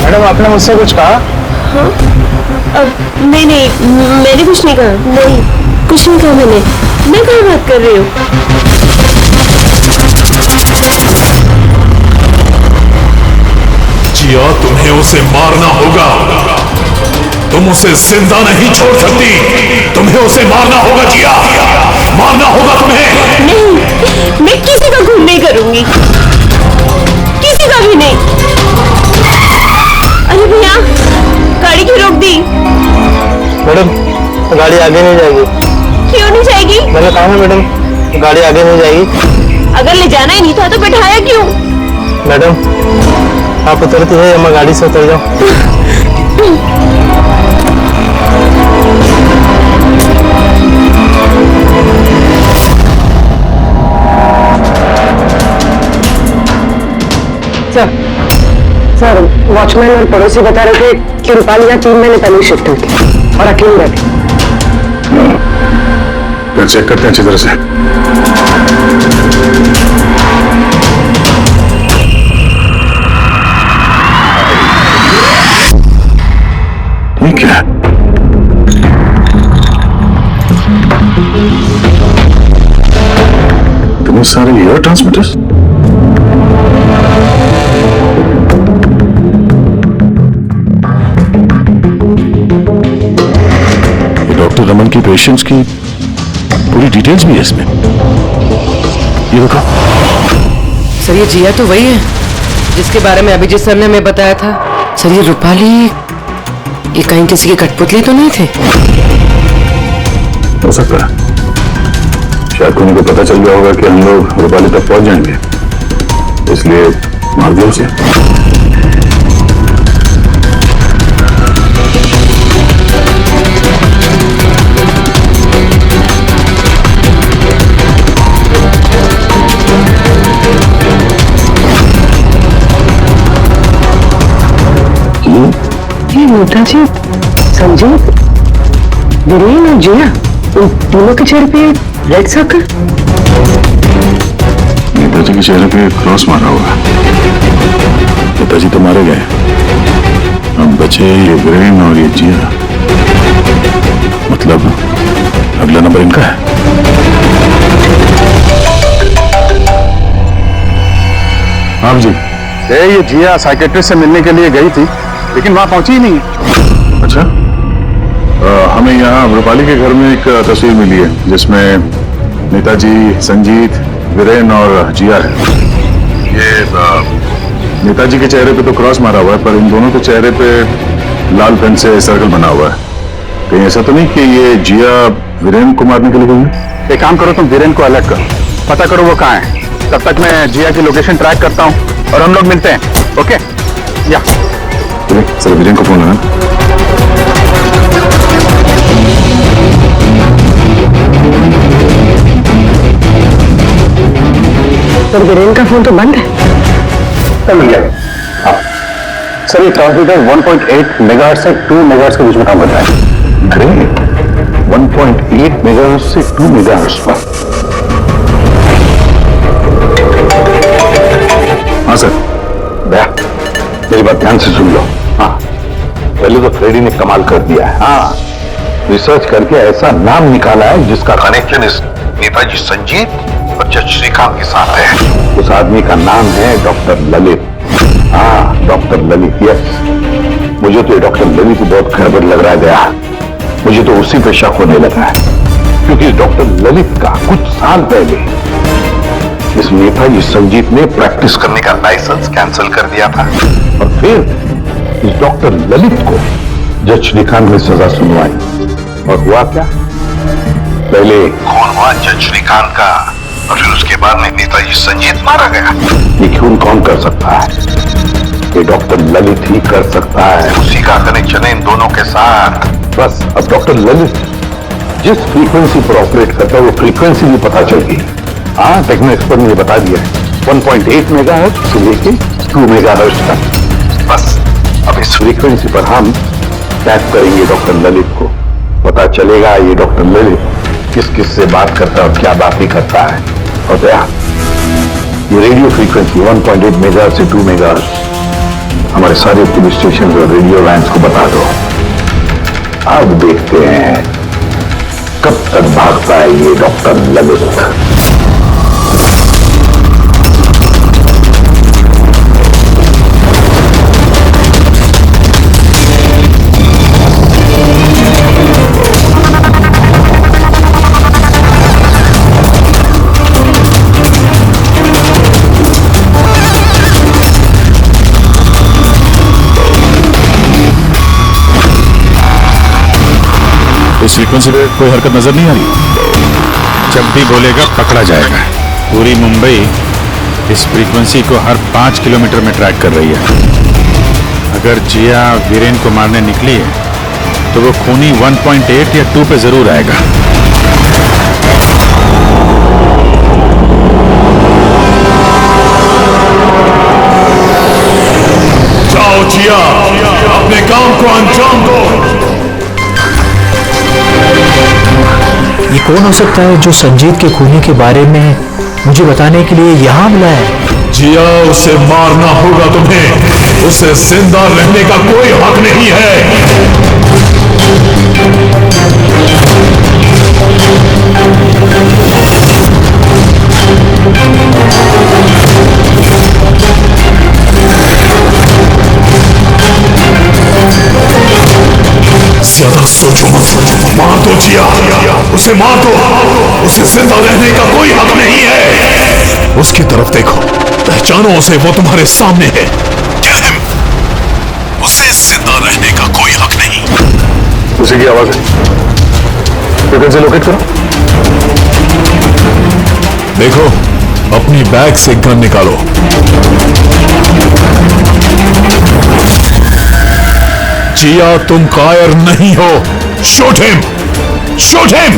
मैडम आपने मुझसे कुछ कहा?
हाँ? नहीं, मैंने कुछ नहीं कहा। नहीं, कुछ नहीं कहा मैंने। मैं क्या बात कर रही हूँ?
जिया, तुम्हें उसे मारना होगा। तुम उसे जिंदा नहीं छोड़ सकती। तुम्हें उसे मारना होगा जिया, मारना होगा तुम्हें।
नहीं, मैं किसी का खून नहीं करूंगी। किसी का भी नहीं। अरे भैया, गाड़ी क्यों रोक दी?
मैडम, गाड़ी आगे नहीं जाएगी।
क्यों नहीं जाएगी?
मैंने कहा है मैडम, गाड़ी आगे नहीं जाएगी।
अगर ले जाना ही नहीं था तो बैठाया क्यों?
मैडम, आप उतरती है या मैं गाड़ी से उतर जाऊं?
सर, वॉचमैन और पड़ोसी बता रहे थे कि रूपाली यहाँ 3 महीने पहले शिफ्ट हुई थी और अकेली रहती।
फिर चेक करते हैं अच्छी तरह से। ये क्या है? इतने सारे एयर ट्रांसमिटर्स। डॉक्टर रमन की पेशेंट्स की पूरी डिटेल्स भी है इसमें। ये देखो।
सर, ये जिया तो वही है जिसके बारे में अभिजीत सर ने हमें बताया था। सर, ये रूपाली, ये कहीं किसी की कठपुतली तो नहीं थे?
हो सकता है, शायद उनको पता चल गया होगा कि हम लोग रूपाली तक पहुंच जाएंगे, इसलिए मार दिया उसे।
ये नेताजी, संजय, वीरेन और जिया, उन तीनों के चेहरे पे रेड सर्कल।
नेताजी के चेहरे पे क्रॉस मारा होगा। नेताजी तो मारे गए, अब बचे ये वीरेन और ये जिया। मतलब अगला नंबर इनका है।
हाँ जी, ये जिया साइकेट्रिस्ट से मिलने के लिए गई थी, लेकिन वहां पहुंची ही नहीं।
अच्छा, हमें यहाँ रूपाली के घर में एक तस्वीर मिली है जिसमें नेताजी, संजीत, वीरेन और जिया है। ये नेताजी के चेहरे पे तो क्रॉस मारा हुआ है, पर इन दोनों के चेहरे पे लाल पेन से सर्कल बना हुआ है। कहीं ऐसा तो नहीं कि ये जिया वीरेन को मारने के लिए गई है?
एक काम करो, तुम वीरेन को अलग करो, पता करो वो कहाँ है। तब तक मैं जिया की लोकेशन ट्रैक करता हूँ और हम लोग मिलते हैं। ओके? या
सर, वीरेन को फोन लगा।
सर, वीरेन का फोन तो बंद है।
कल मिल गया। हाँ सर, ये ट्रांसमीटर 1.8 मेगाहर्ट्ज से 2 मेगाहर्ट्ज के बीच में काम कर रहा है।
ग्रेट, 1.8 मेगाहर्ट्ज से 2 मेगाहर्ट्ज पर। हाँ सर।
दया, मेरी बात ध्यान से सुन लो। हाँ, पहले तो फ्रेडी ने कमाल कर दिया है। हाँ, रिसर्च करके ऐसा नाम निकाला है जिसका कनेक्शन इस नेताजी संजीत और जज श्रीकांत के साथ है। उस आदमी का नाम है डॉक्टर ललित। हाँ, डॉक्टर ललित। यस, मुझे तो ये डॉक्टर ललित बहुत गड़बड़ लग रहा है दया। मुझे तो उसी पे शक होने लगा है, क्योंकि डॉक्टर ललित का कुछ साल पहले इस नेताजी संजीत ने प्रैक्टिस करने का लाइसेंस कैंसिल कर दिया था, और फिर इस डॉक्टर ललित को जज श्रीकांत ने सजा सुनवाई। और हुआ क्या? पहले खून हुआ जज श्रीकांत का, और फिर उसके बाद में नेताजी संजीत मारा गया। ये खून कौन कर सकता है? ये डॉक्टर ललित ही कर सकता है। उसी का कनेक्शन है इन दोनों के साथ। बस अब डॉक्टर ललित जिस फ्रीक्वेंसी पर ऑपरेट करता है वो फ्रीक्वेंसी भी पता चल गई। हाँ, टेक्नो एक्सपर्ट ने बता दिया है, 1.8 मेगाहर्ट्ज से लेके 2 मेगाहर्ट्ज तक। बस अब इस फ्रीक्वेंसी पर हम टैप करेंगे डॉक्टर ललित को, पता चलेगा ये डॉक्टर ललित किस किस से बात करता है और क्या बात ही करता है। और क्या ये रेडियो फ्रीक्वेंसी 1.8 मेगाहर्ट्ज से 2 मेगाहर्ट्ज हमारे सारे पुलिस स्टेशन और रेडियो लाइन्स को बता दो। अब देखते हैं कब तक भागता है ये डॉक्टर ललित।
इस फ्रीक्वेंसी पे कोई हरकत नजर नहीं आ रही।
जब भी बोलेगा पकड़ा जाएगा। पूरी मुंबई इस फ्रीक्वेंसी को हर 5 किलोमीटर में ट्रैक कर रही है। अगर जिया वीरेन को मारने निकली है तो वो खूनी 1.8 या 2 पे जरूर आएगा।
जाओ जिया, अपने काम को अंजाम दो।
ये कौन हो सकता है जो संजीत के खूनी के बारे में मुझे बताने के लिए यहाँ बुलाया है?
जिया, उसे मारना होगा तुम्हें। उसे जिंदा रहने का कोई हक नहीं है। ज्यादा सोचो मत, मार दो जिया, उसे मार दो। उसे जिंदा रहने का कोई हक नहीं है। उसकी तरफ देखो, पहचानो उसे, वो तुम्हारे सामने है। उसे जिंदा रहने का कोई हक नहीं।
उसी की आवाज है, फ्रीक्वेंसी लोकेट करो।
देखो, अपनी बैग से गन निकालो। जिया, तुम कायर नहीं हो। Shoot him, shoot him.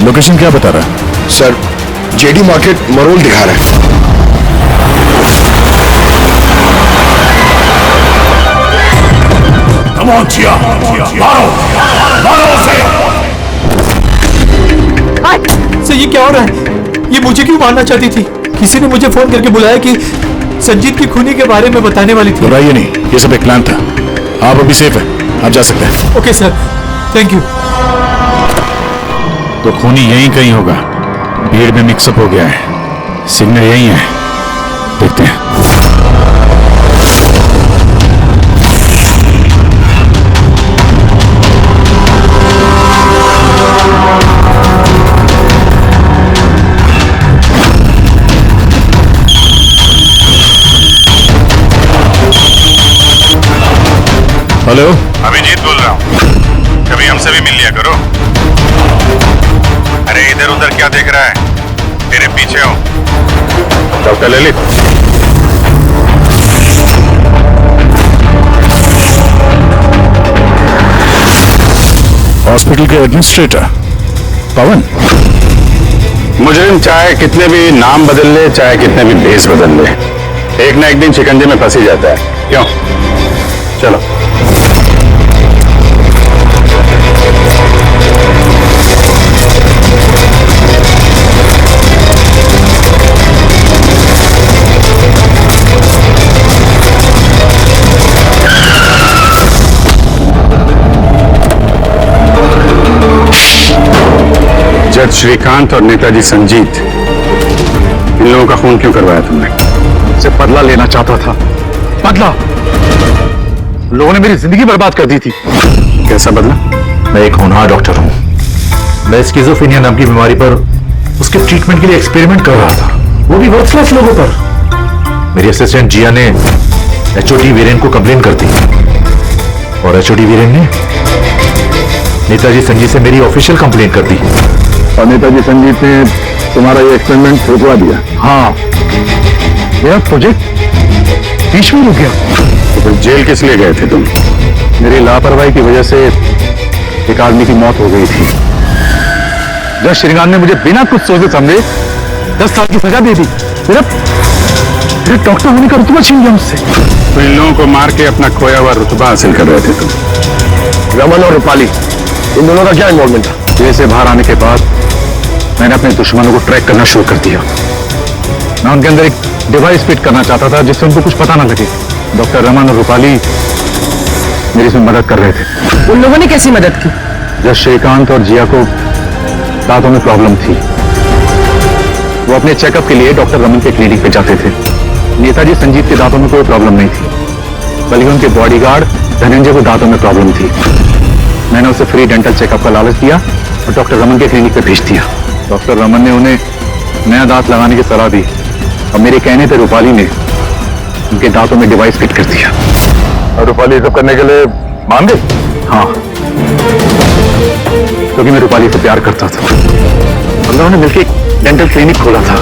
Location क्या बता रहा है?
सर, जेडी मार्केट मरोल दिखा रहा है।
कम ऑन जिया, मारो, मारो उसे।
सर, ये क्या हो रहा है? ये मुझे क्यों मारना चाहती थी? किसी ने मुझे फोन करके बुलाया कि संजीत की खूनी के बारे में बताने वाली थी।
घबराइए नहीं, ये सब एक प्लान था। आप अभी सेफ है, आप जा सकते हैं।
Okay sir, thank you.
तो खूनी यहीं कहीं होगा। भीड़ में मिक्सअप हो गया है। सिग्नल यहीं है, देखते हैं।
हेलो,
अभिजीत बोल रहा हूँ। कभी हमसे भी मिल लिया करो। अरे इधर उधर क्या देख रहा है? तेरे पीछे हो।
डॉक्टर ललित, हॉस्पिटल के एडमिनिस्ट्रेटर पवन।
मुजरिम चाहे कितने भी नाम बदल ले, चाहे कितने भी भेष बदल ले, एक ना एक दिन शिकंजे में फंस ही जाता है। क्यों? चलो। जज श्रीकांत और नेताजी संजीत, इन लोगों का खून क्यों करवाया तुमने?
से बदला लेना चाहता था। बदला? लोगों ने मेरी जिंदगी बर्बाद कर दी थी।
कैसा बदला?
मैं एक होनहार डॉक्टर हूं। मैं स्किज़ोफ्रेनिया नाम की बीमारी पर उसके ट्रीटमेंट के लिए एक्सपेरिमेंट कर रहा था, वो भी वर्थलेस लोगों पर। मेरी असिस्टेंट जिया ने एचओडी वीरेन को कंप्लेन कर दी और एचओडी वीरेन ने नेताजी संजीत से मेरी ऑफिशियल कंप्लेन कर दी। और नेताजी संजीत ने तुम्हारा ये एक्सपेरिमेंट रुकवा दिया। हाँ, मेरा प्रोजेक्ट बीच में रुक गया।
तो फिर जेल किस लिए गए थे तुम?
मेरी लापरवाही की वजह से एक आदमी की मौत हो गई थी। जज श्रीकांत ने मुझे बिना कुछ सोचे समझे 10 साल की सजा दे दी। फिर डॉक्टर होने का रुतबा छीन लिया मुझसे।
तो इन लोगों को मार के अपना खोया हुआ रुतबा हासिल कर रहे थे तुम।
रमन और रूपाली, इन दोनों का क्या इन्वॉल्वमेंट था?
जेल से बाहर आने के बाद मैंने अपने दुश्मनों को ट्रैक करना शुरू कर दिया। मैं उनके अंदर एक डिवाइस फिट करना चाहता था जिससे उनको कुछ पता ना लगे। डॉक्टर रमन और रूपाली मेरी इसमें मदद कर रहे थे।
उन लोगों ने कैसी मदद की?
जब श्रीकांत और जिया को दांतों में प्रॉब्लम थी, वो अपने चेकअप के लिए डॉक्टर रमन के क्लिनिक पे जाते थे। नेताजी संजीत के दांतों में कोई प्रॉब्लम नहीं थी, बल्कि उनके बॉडीगार्ड धनंजय को दांतों में प्रॉब्लम थी। मैंने उसे फ्री डेंटल चेकअप का लालच दिया और डॉक्टर रमन के क्लिनिक पे भेज दिया। डॉक्टर रमन ने उन्हें नया दांत लगाने की सलाह दी और मेरे कहने पर रूपाली ने उनके दांतों में डिवाइस फिट कर दिया। और रूपाली सब करने के लिए मान गई? हाँ।
क्योंकि मैं रूपाली से प्यार करता था। हम दोनों ने मिलकर एक डेंटल क्लिनिक खोला था।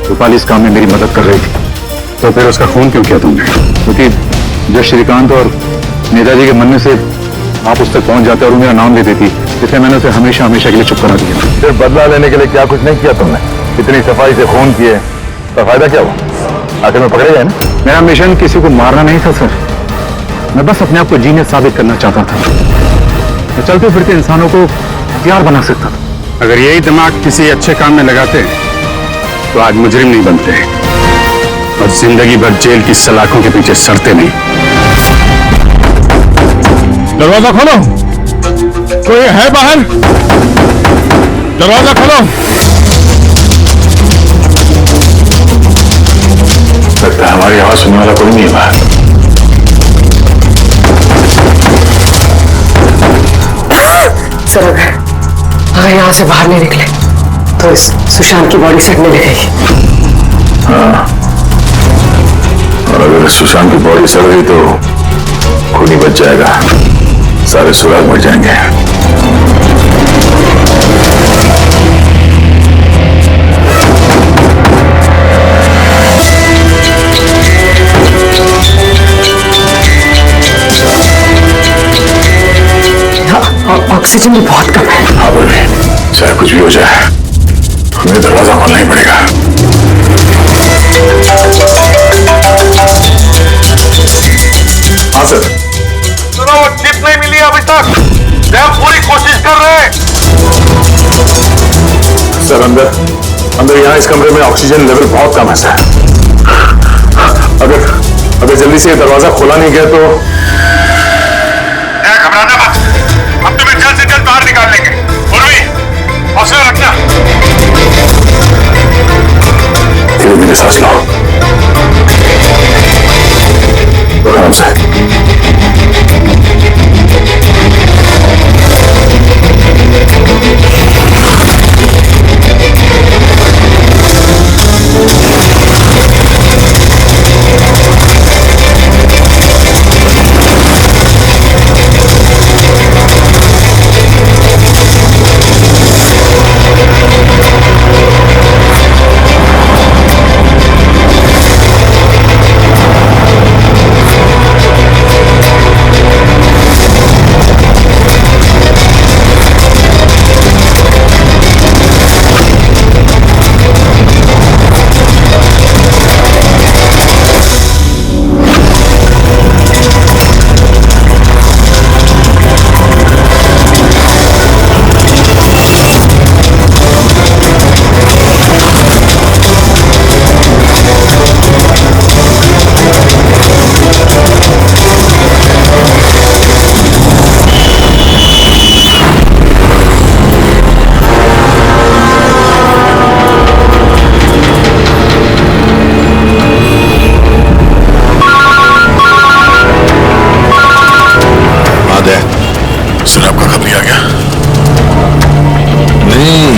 रूपाली इस काम में मेरी मदद कर रही थी। तो फिर उसका खून क्यों किया तुमने? क्योंकि जब श्रीकांत और नेताजी के मरने से आप उस तक पहुंच जाते और मेरा नाम ले देती, इसलिए मैंने उसे हमेशा हमेशा के लिए चुप करा दिया।
फिर बदला लेने के लिए क्या कुछ नहीं किया तुमने? इतनी सफाई से खून किए तो फायदा क्या हुआ? आखिर में पकड़े गए ना?
मेरा मिशन किसी को मारना नहीं था सर, मैं बस अपने आप को जीनियस साबित करना चाहता था। मैं चलते फिरते इंसानों को हथियार बना सकता था। अगर यही दिमाग किसी अच्छे काम में लगाते तो आज मुजरिम नहीं बनते और जिंदगी भर जेल की सलाखों के पीछे सड़ते नहीं।
दरवाजा खोलो, कोई है बाहर? दरवाजा खोलो।
लगता है हमारी आवाज सुनने वाला कोई नहीं है बाहर।
सर अगर यहाँ से बाहर नहीं निकले तो इस सुशांत की बॉडी सड़ने लगेगी।
हाँ, और अगर सुशांत की बॉडी सड़ गई तो खून ही बच जाएगा, सारे सुराग मर जाएंगे।
ऑक्सीजन भी बहुत कम है।
हाँ बोले, चाहे कुछ भी हो जाए हमें दरवाजा खोलना ही पड़ेगा। हाँ सर।
सुनो, वो चिप नहीं मिली अभी तक, हम पूरी कोशिश कर रहे हैं।
सर अंदर यहाँ इस कमरे में ऑक्सीजन लेवल बहुत कम है सर। अगर जल्दी से ये दरवाजा खोला नहीं गया तो
घबराना मत, हम तुम्हें जल्द से जल्द बाहर निकाल लेंगे। उर्वी, हौसला रखना।
धीरे धीरे सांस लो, आराम से।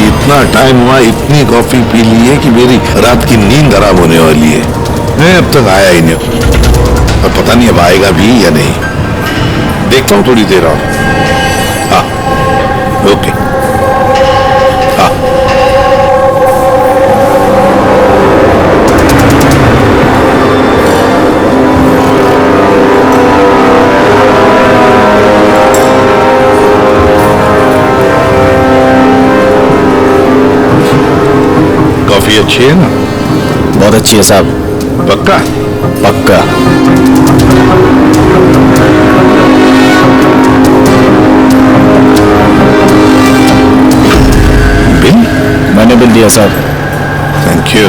इतना टाइम हुआ, इतनी कॉफी पी ली है कि मेरी रात की नींद खराब होने वाली है। मैं अब तक आया ही नहीं, और पता नहीं अब आएगा भी या नहीं। देखता हूँ थोड़ी देर और। हाँ ओके। हाँ कॉफी अच्छी है ना?
बहुत अच्छी है साहब।
पक्का?
पक्का।
बिल?
मैंने बिल दिया साहब।
Thank you.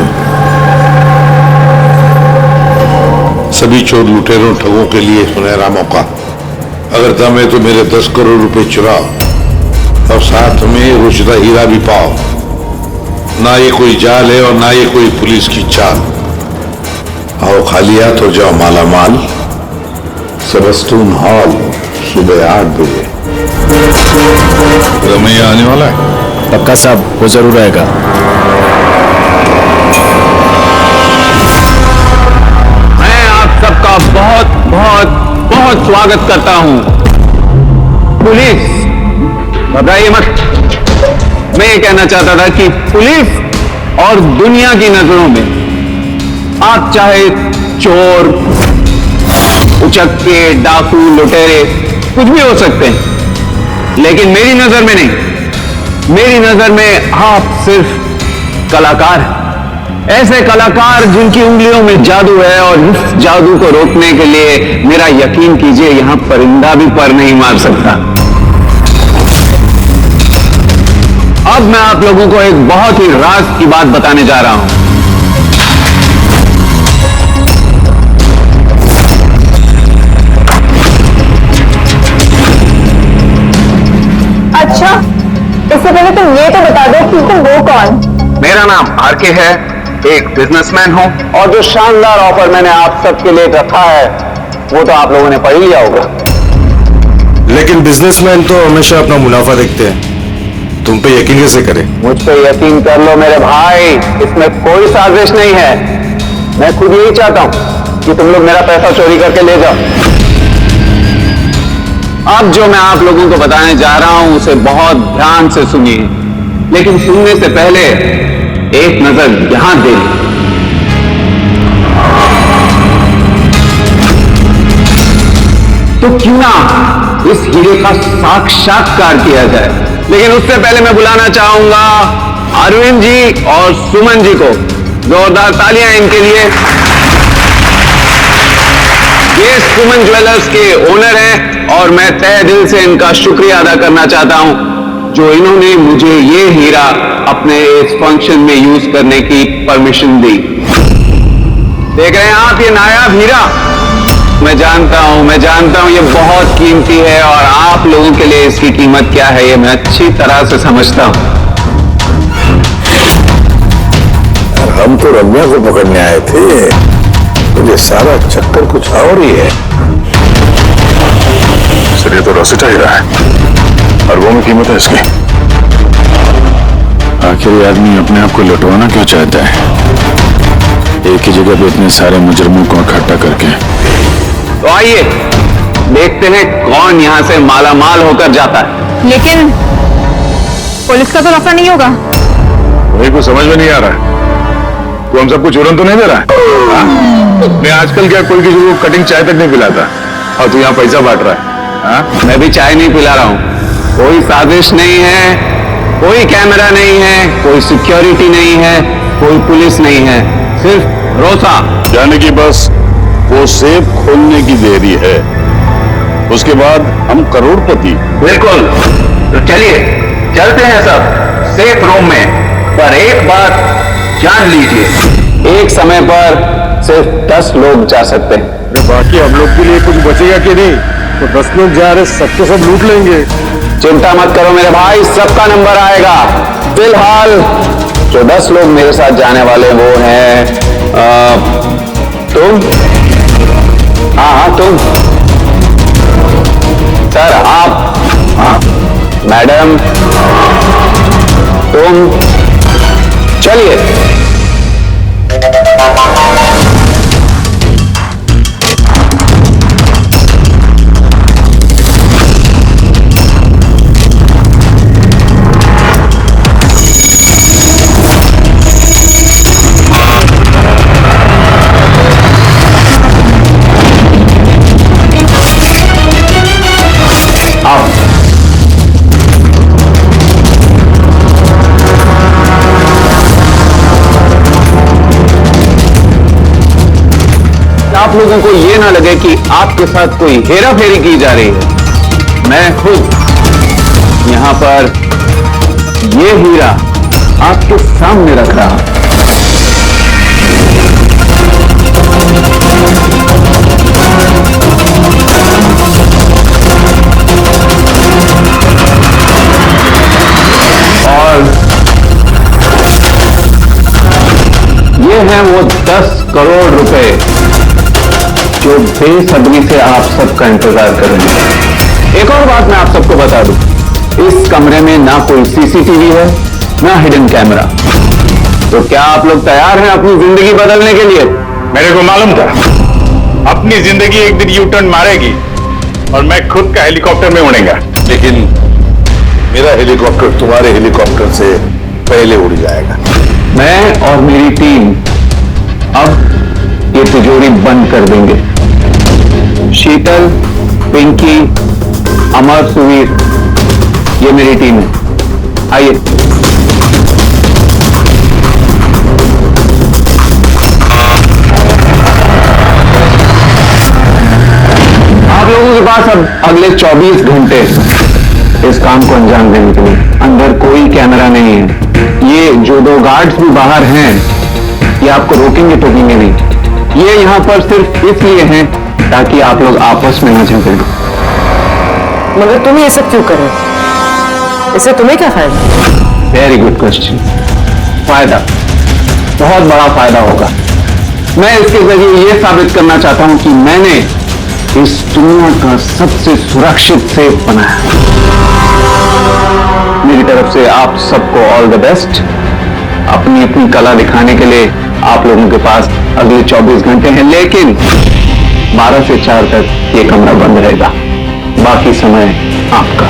सभी चोर लुटेरों ठगों के लिए सुनहरा मौका। अगर दम है तो मेरे 10 करोड़ रुपए चुराओ और साथ में रुचदा हीरा भी पाओ। ना ये कोई जाल है और ना ये कोई पुलिस की चाल। आओ खाली हाथ हो जाओ माला माल। सबस्तून हॉल सुबह 8 बजे। रमैया आने वाला है?
पक्का साहब, वो जरूर आएगा।
मैं आप सबका बहुत बहुत बहुत स्वागत करता हूं। पुलिस घबराइए मत। मैं ये कहना चाहता था कि पुलिस और दुनिया की नजरों में आप चाहे चोर, उचक्के, डाकू, लुटेरे कुछ भी हो सकते हैं, लेकिन मेरी नजर में नहीं। मेरी नजर में आप सिर्फ कलाकार हैं। ऐसे कलाकार जिनकी उंगलियों में जादू है, और इस जादू को रोकने के लिए मेरा यकीन कीजिए यहां परिंदा भी पर नहीं मार सकता। अब मैं आप लोगों को एक बहुत ही राज की बात बताने जा रहा हूं।
अच्छा, इससे पहले तुम ये तो बता दो कि तुम वो कौन?
मेरा नाम आरके है, एक बिजनेसमैन हूं, और जो शानदार ऑफर मैंने आप सबके लिए रखा है वो तो आप लोगों ने पढ़ लिया होगा।
लेकिन बिजनेसमैन तो हमेशा अपना मुनाफा देखते हैं, तुम पे यकीन कैसे करें?
मुझ पे यकीन कर लो मेरे भाई, इसमें कोई साजिश नहीं है। मैं खुद यही चाहता हूं कि तुम लोग मेरा पैसा चोरी करके ले जाओ। अब जो मैं आप लोगों को बताने जा रहा हूं उसे बहुत ध्यान से सुनिए, लेकिन सुनने से पहले एक नजर यहां दे। तो क्यों ना इस हीरे का साक्षात्कार किया जाए। लेकिन उससे पहले मैं बुलाना चाहूंगा अरविंद जी और सुमन जी को। जोरदार तालियां इनके लिए। ये सुमन ज्वेलर्स के ओनर हैं और मैं तहे दिल से इनका शुक्रिया अदा करना चाहता हूं जो इन्होंने मुझे ये हीरा अपने इस फंक्शन में यूज करने की परमिशन दी। देख रहे हैं आप ये नायाब हीरा? मैं जानता हूं ये बहुत कीमती है और आप लोगों के लिए इसकी कीमत क्या है ये मैं अच्छी तरह से समझता हूं।
हम तो रम्या को पकड़ने आए थे, मुझे सारा चक्कर कुछ और ही है।
सर ये तो रसीटा ही रहा है और वो में कीमत है इसकी। आखिर ये आदमी अपने आप को लुटवाना क्यों चाहता है, एक ही जगह पे इतने सारे मुजरमों को इकट्ठा करके।
तो आइए देखते हैं कौन यहां से माला माल होकर जाता है।
लेकिन पुलिस का तो नफा नहीं होगा।
वही कुछ समझ में नहीं आ रहा है। तो हम सबको चूरन तो नहीं दे रहा है? मैं आजकल क्या कोई किसी को कटिंग चाय तक नहीं पिलाता और तू यहाँ पैसा बांट रहा है? हाँ?
मैं भी चाय नहीं पिला रहा हूं। कोई साजिश नहीं है, कोई कैमरा नहीं है, कोई सिक्योरिटी नहीं है, कोई पुलिस नहीं है, सिर्फ भरोसा।
जाने की बस वो सेफ खोलने की देरी है, उसके बाद हम करोड़पति।
बिल्कुल, तो चलिए चलते हैं सब सेफ रूम में। पर एक बात जान लीजिए, एक समय पर सिर्फ 10 लोग जा सकते हैं।
बाकी हम लोग के लिए कुछ बचेगा कि नहीं? तो 10 लोग जा रहे, सबको सब लूट लेंगे।
चिंता मत करो मेरे भाई, सबका नंबर आएगा। फिलहाल जो 10 लोग मेरे साथ जाने वाले वो हैं तुम। हाँ तुम सर, आप, हाँ मैडम, तुम। चलिए आप लोगों को ये ना लगे कि आपके साथ कोई हेरा फेरी की जा रही है। मैं खुद यहां पर ये हीरा आपके सामने रख रहा हूं। और ये हैं वो 10 करोड़ रुपए जो बेसब्री से आप सबका इंतजार कर रहे हैं। एक और बात मैं आप सबको बता दूं, इस कमरे में ना कोई सीसीटीवी है ना हिडन कैमरा। तो क्या आप लोग तैयार हैं अपनी जिंदगी बदलने के लिए?
मेरे को मालूम था अपनी जिंदगी एक दिन यू टर्न मारेगी और मैं खुद का हेलीकॉप्टर में उड़ेगा, लेकिन
मेरा हेलीकॉप्टर तुम्हारे हेलीकॉप्टर से पहले उड़ जाएगा।
मैं और मेरी टीम अब ये तिजोरी बंद कर देंगे। शीतल, पिंकी, अमर, सुवीर, ये मेरी टीम है। आइए। आप लोगों के पास अब अगले 24 घंटे इस काम को अंजाम देने के लिए। अंदर कोई कैमरा नहीं है। ये जो 2 गार्ड्स भी बाहर हैं, ये आपको रोकेंगे टोकेंगे नहीं। ये यहाँ पर सिर्फ इसलिए हैं ताकि आप लोग आपस में न झगड़ें।
मगर तुम ये सब क्यों कर रहे हो? इससे तुम्हें क्या फायदा?
Very good question. फायदा, बहुत बड़ा फायदा होगा। मैं इसके जरिए ये साबित करना चाहता हूं कि मैंने इस दुनिया का सबसे सुरक्षित सेफ बनाया। मेरी तरफ से आप सबको ऑल द बेस्ट। अपनी अपनी कला दिखाने के लिए आप लोगों के पास अगले 24 घंटे हैं, लेकिन 12 से 4 तक ये कमरा बंद रहेगा। बाकी समय आपका।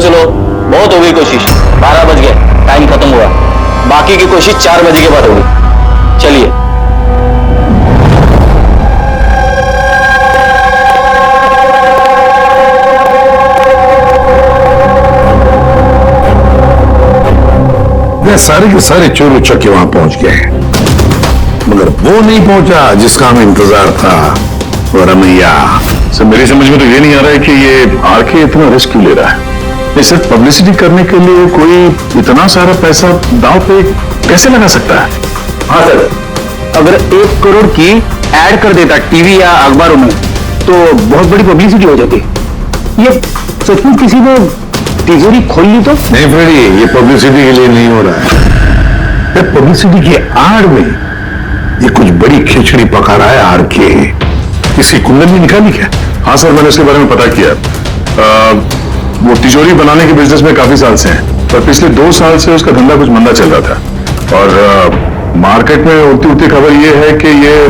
चलो बहुत हो गई कोशिश। 12 बज गए, टाइम खत्म हुआ। बाकी की कोशिश 4 बजे के बाद होगी। चलिए।
वे सारे के सारे चोर उचक्के वहां पहुंच गए हैं, मगर वो नहीं पहुंचा जिसका हमें इंतजार था, वो रमैया।
सर मेरी समझ में तो ये नहीं आ रहा है कि ये आरके इतना रिस्क क्यों ले रहा है। ये सिर्फ पब्लिसिटी करने के लिए कोई इतना सारा पैसा दांव पे कैसे लगा सकता है?
हाँ सर, अगर 1 करोड़ की ऐड कर देता टीवी या अखबारों में तो बहुत बड़ी पब्लिसिटी हो जाती। ये सचमुच किसी ने तिजोरी खोल ली तो?
नहीं फ्रेडी, ये पब्लिसिटी के लिए नहीं हो रहा है। पब्लिसिटी की आड़ में ये कुछ बड़ी खिचड़ी पका रहा है आरके।
इसकी कुंडली निकाली क्या? हाँ सर, मैंने उसके बारे में पता किया। वो तिजोरी बनाने के बिजनेस में काफी साल से हैं, पर पिछले 2 साल से उसका धंधा कुछ मंदा चल रहा था। और मार्केट में उड़ती उड़ती खबर ये है कि ये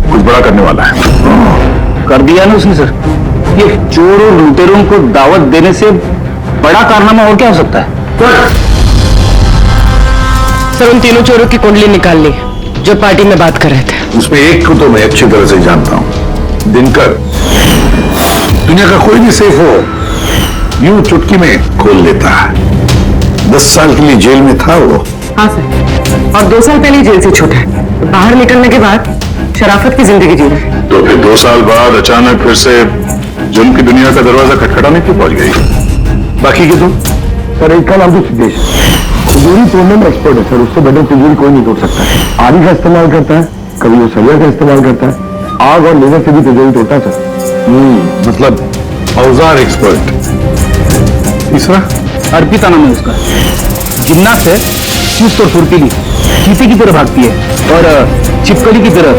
कुछ बड़ा करने वाला है।
कर दिया ना उसने सर। ये चोर और लुटेरों को दावत देने से बड़ा कारनामा और क्या हो सकता है?
सर उन तीनों चोरों की कुंडली निकाल ली जो पार्टी में बात कर रहे थे।
उसमें एक को तो मैं अच्छी तरह से जानता हूं, दिनकर। दुनिया का कोई भी सेफ हो यूं चुटकी में खोल लेता है। 10 साल के लिए जेल में था वो।
हाँ सर, और 2 साल पहले जेल से छूटा है। बाहर निकलने के बाद शराफत की जिंदगी जी रहा है।
तो फिर 2 साल बाद अचानक फिर से जुल्म की दुनिया का दरवाजा खटखटाने क्यों पहुंच गई?
बाकी के तुम?
सर एक का नाम तो सिद्धेश, तिजोरी तोड़ने में एक्सपर्ट है सर। उससे बड़े तिजोरी कोई नहीं तोड़ सकता है। आरी का इस्तेमाल करता है, कभी वो सरिया का इस्तेमाल करता है, आग और लेजर से भी तिजोरी तोड़ता है सर।
मतलब औजार एक्सपर्ट। तीसरा?
अर्पिता नाम है उसका। जिन्नात है, चुस्त और फुर्तीली, चीते की तरह भागती है और छिपकली की तरह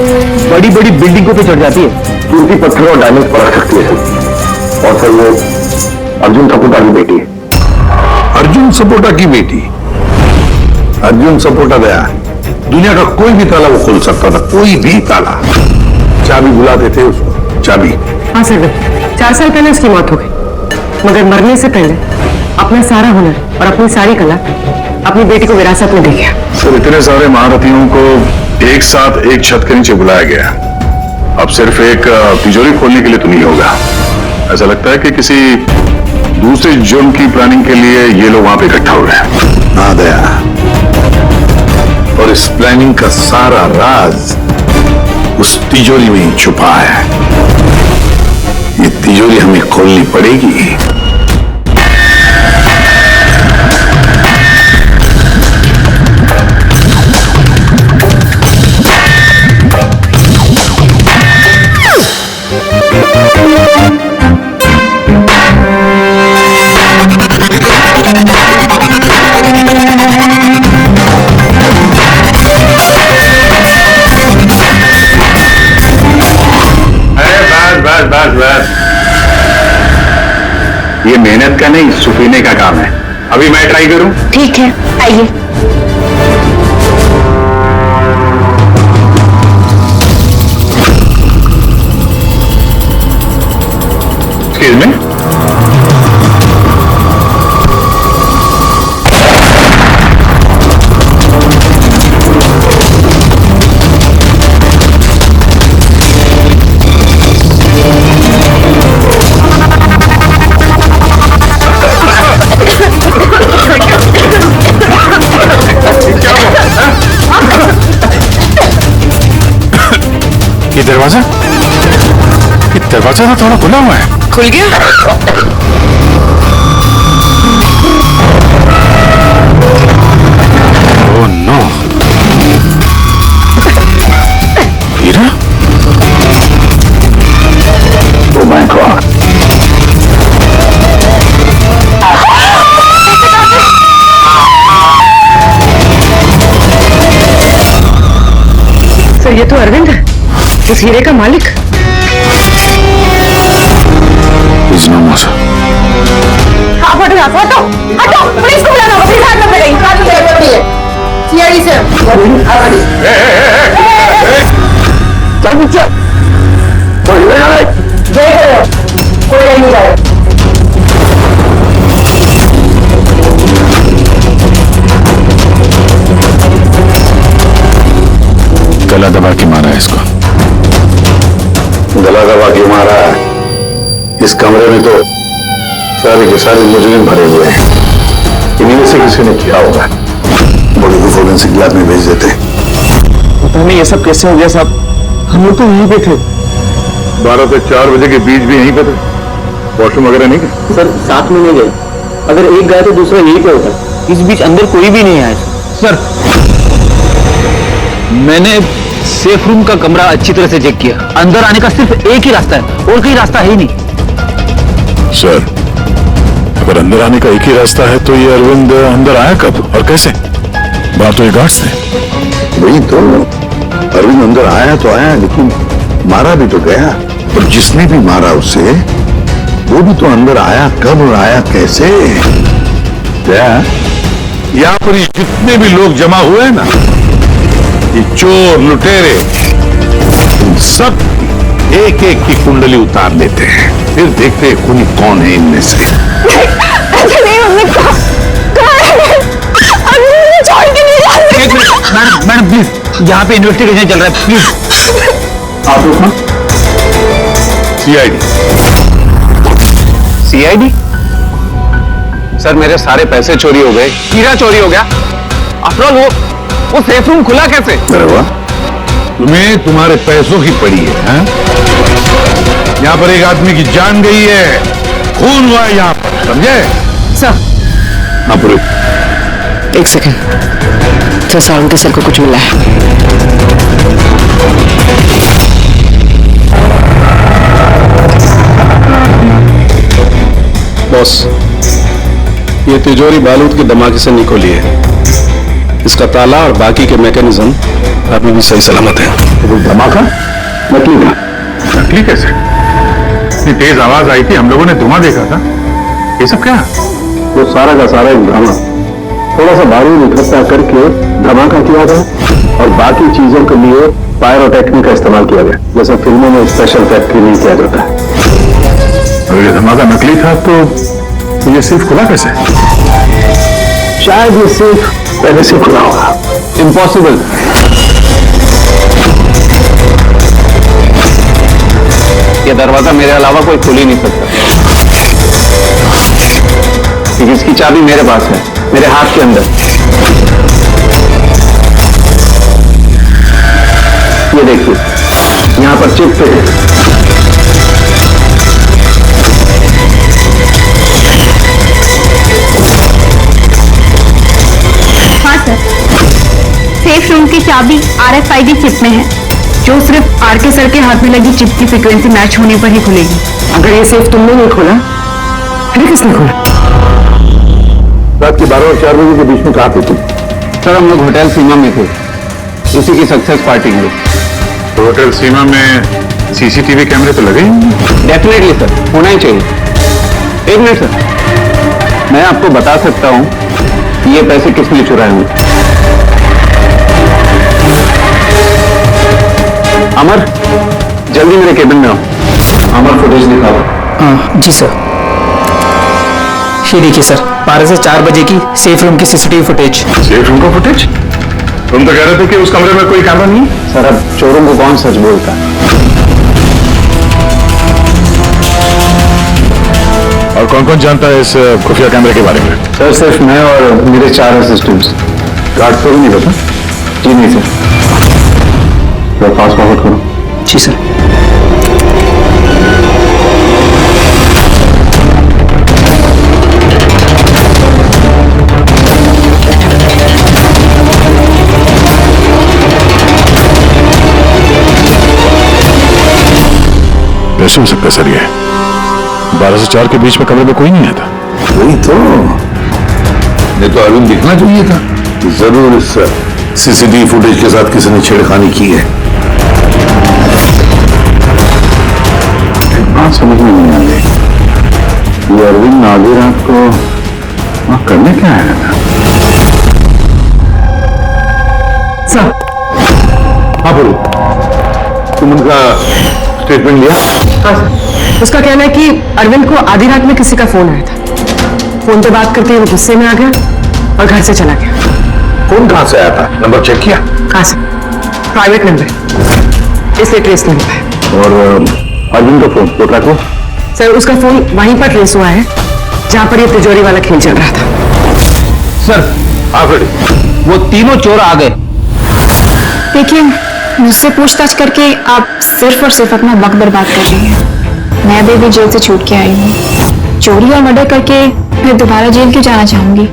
बड़ी बड़ी बिल्डिंगों पे चढ़ जाती है।
कीमती पत्थरों और डायमंड पलट सकती है सर। और सर वो अर्जुन सपोटा की बेटी है।
अर्जुन सपोटा की बेटी? अर्जुन सपोटा गया, दुनिया का कोई भी ताला वो खोल सकता था, कोई भी ताला। चाबी बुलाते थे उसको, चाबी।
हाँ सर, 4 साल पहले उसकी मौत हो गई, मगर मरने से पहले अपना सारा हुनर और अपनी सारी कला अपनी बेटी को विरासत में दे गया।
सर, इतने सारे महारथियों को एक साथ एक छत के नीचे बुलाया गया, अब सिर्फ एक तिजोरी खोलने के लिए तो नहीं होगा। ऐसा लगता है कि किसी दूसरे जुर्म की प्लानिंग के लिए ये लोग वहां पे इकट्ठा हो गए। हाँ दया, और इस प्लानिंग का सारा राज उस तिजोरी में ही छुपा है। ये तिजोरी हमें खोलनी पड़ेगी। बस ये मेहनत का नहीं, सुपीने का काम है। अभी मैं ट्राई करूं?
ठीक है, आइए।
एक्सक्यूज मी, दरवाजा तो थोड़ा खुला हुआ है।
खुल गया?
ओह नो, हीरा? Oh my God.
सर, ये तो अरविंद है, उस हीरे का मालिक।
हटो, पुलिस को बुलाना, पुलिस हाथ में पड़ेगी, काफी जरूरत है। सीआईडी से चल पीछे, कोई नहीं जाए।
गला दबा के मारा है इसको। गला दबा के मारा है? इस कमरे में तो सारे के सारे मुजरिम भरे हुए हैं, इन्हीं से किसी ने किया होगा। बॉडी को फोरेंसिक लैब में भेज देते।
पता नहीं ये सब कैसे हो गया साहब, हम लोग तो यहीं पे थे।
12 से 4 बजे के बीच भी यहीं पे थे? वॉशरूम वगैरह नहीं गए?
सर साथ में नहीं गए, अगर एक गया तो दूसरा यहीं पे होता। इस बीच अंदर कोई भी नहीं आया
सर। मैंने सेफ रूम का कमरा अच्छी तरह से चेक किया, अंदर आने का सिर्फ एक ही रास्ता है और कोई रास्ता है ही नहीं।
सर, अगर अंदर आने का एक ही रास्ता है तो ये अरविंद अंदर आया कब और कैसे? बात तो ये गार्ड्स थे। वही तो, अरविंद अंदर आया तो आया, लेकिन मारा भी तो गया। और जिसने भी मारा उसे, वो भी तो अंदर आया कब और आया कैसे? क्या यहाँ पर जितने भी लोग जमा हुए हैं ना, ये चोर लुटेरे, सब एक एक की कुंडली उतार लेते हैं, फिर देखते हैं खूनी कौन है इनमें से।
मैडम प्लीज, यहाँ पे इन्वेस्टिगेशन चल रहा है, प्लीज
आप रुकना। सीआईडी।
सीआईडी? सर मेरे सारे पैसे चोरी हो गए, हीरा चोरी हो गया। आफ्टर ऑल वो सेफ रूम खुला कैसे?
अरे वाह, तुम्हें तुम्हारे पैसों की पड़ी है, हैं? यहाँ पर एक आदमी की जान गई है, खून हुआ है यहाँ पर, समझे?
सर।
हाँ पूरे।
एक सेकंड, सर सावंती सर को कुछ मिला है।
बॉस, ये तिजोरी बारूद के धमाके से निकली है। इसका ताला और बाकी के मैकेनिज्म अभी भी सही सलामत है।
तो धमाका नकली था? नकली कैसे? इतनी तेज आवाज आई थी, हम लोगों ने धुआं देखा था।
ये सब क्या?
वो सारा का सारा एक ड्रामा, थोड़ा सा बारूद इकट्ठा करके धमाका किया गया और बाकी चीजों के लिए पायरोटेक्निक का इस्तेमाल किया गया, जैसा फिल्मों में स्पेशल फैक्ट्री नहीं किया जाता है।
अगर ये धमाका नकली था तो ये सिर्फ खुला कैसे?
शायद ये सिर्फ पहले से खुला होगा। इम्पॉसिबल।
ये दरवाजा मेरे अलावा कोई खुल ही नहीं सकता, क्योंकि इसकी चाबी मेरे पास है, मेरे हाथ के अंदर। ये देखिए, यहां पर चिप पे है।
हाँ सर, सेफ रूम की चाबी RFID चिप में है, जो सिर्फ आरके सर के हाथ में लगी चिप की फ्रीक्वेंसी मैच होने पर ही खुलेगी।
अगर ये सेफ तुमने नहीं खोला, फिर किसने खोला?
रात के 12 और 4 बजे के बीच में कहाँ थे तुम?
सर हम लोग होटल सीमा में थे, उसी की सक्सेस पार्टी के लिए।
तो होटल सीमा में CCTV कैमरे तो लगे?
डेफिनेटली सर, होना ही चाहिए। एक मिनट सर, मैं आपको बता सकता हूं कि ये पैसे किसने चुराए होंगे। अमर, जल्दी मेरे केबिन में आओ। अमर, फुटेज दिखाओ।
जी सर। ये देखिए सर, 12 से 4 बजे की सेफ रूम की CCTV फुटेज।
सेफ रूम का फुटेज? तुम तो कह रहे थे कि उस कमरे में कोई कैमरा नहीं?
सर अब चोरों को कौन सच बोलता है?
और कौन कौन जानता है इस खुफिया कैमरे के बारे में?
सर सिर्फ मैं और मेरे 4 असिस्टेंट्स।
गार्ड को भी नहीं पता?
जी नहीं सर।
तो फास्ट फॉरवर्ड करो।
जी सर।
कैसे हो सकता है सर? ये 12 से 4 के बीच में कमरे में कोई नहीं आता।
वही तो, नहीं तो अरुण दिखना चाहिए था। जरूर इस CCTV फुटेज के साथ किसी ने छेड़खानी की है।
बात समझ में नहीं आ रही, ये अरविंद आधी रात को वहां करने क्या आया था?
सर।
हाँ बोलो, तुम उनका स्टेटमेंट लिया?
हाँ सर, उसका कहना है कि अरविंद को आधी रात में किसी का फोन आया था। फोन पे बात करते ही वो गुस्से में आ गया और घर से चला गया।
फोन कहां से आया था? नंबर चेक किया?
हाँ सर, प्राइवेट नंबर, इसलिए ट्रेस नहीं हो पाया।
और अरविंद का फोन तो ट्रैक हो?
सर उसका फोन वहीं पर ट्रेस हुआ है जहां पर ये तिजोरी वाला खेल चल रहा था।
सर वो तीनों चोर आ गए।
देखिए, मुझसे पूछताछ करके आप सिर्फ और सिर्फ अपना वक्त बर्बाद कर रही हैं। मैं अभी भी जेल से छूट के आई हूँ। चोरी और मर्डर करके मैं दोबारा जेल क्यों जाना चाहूंगी?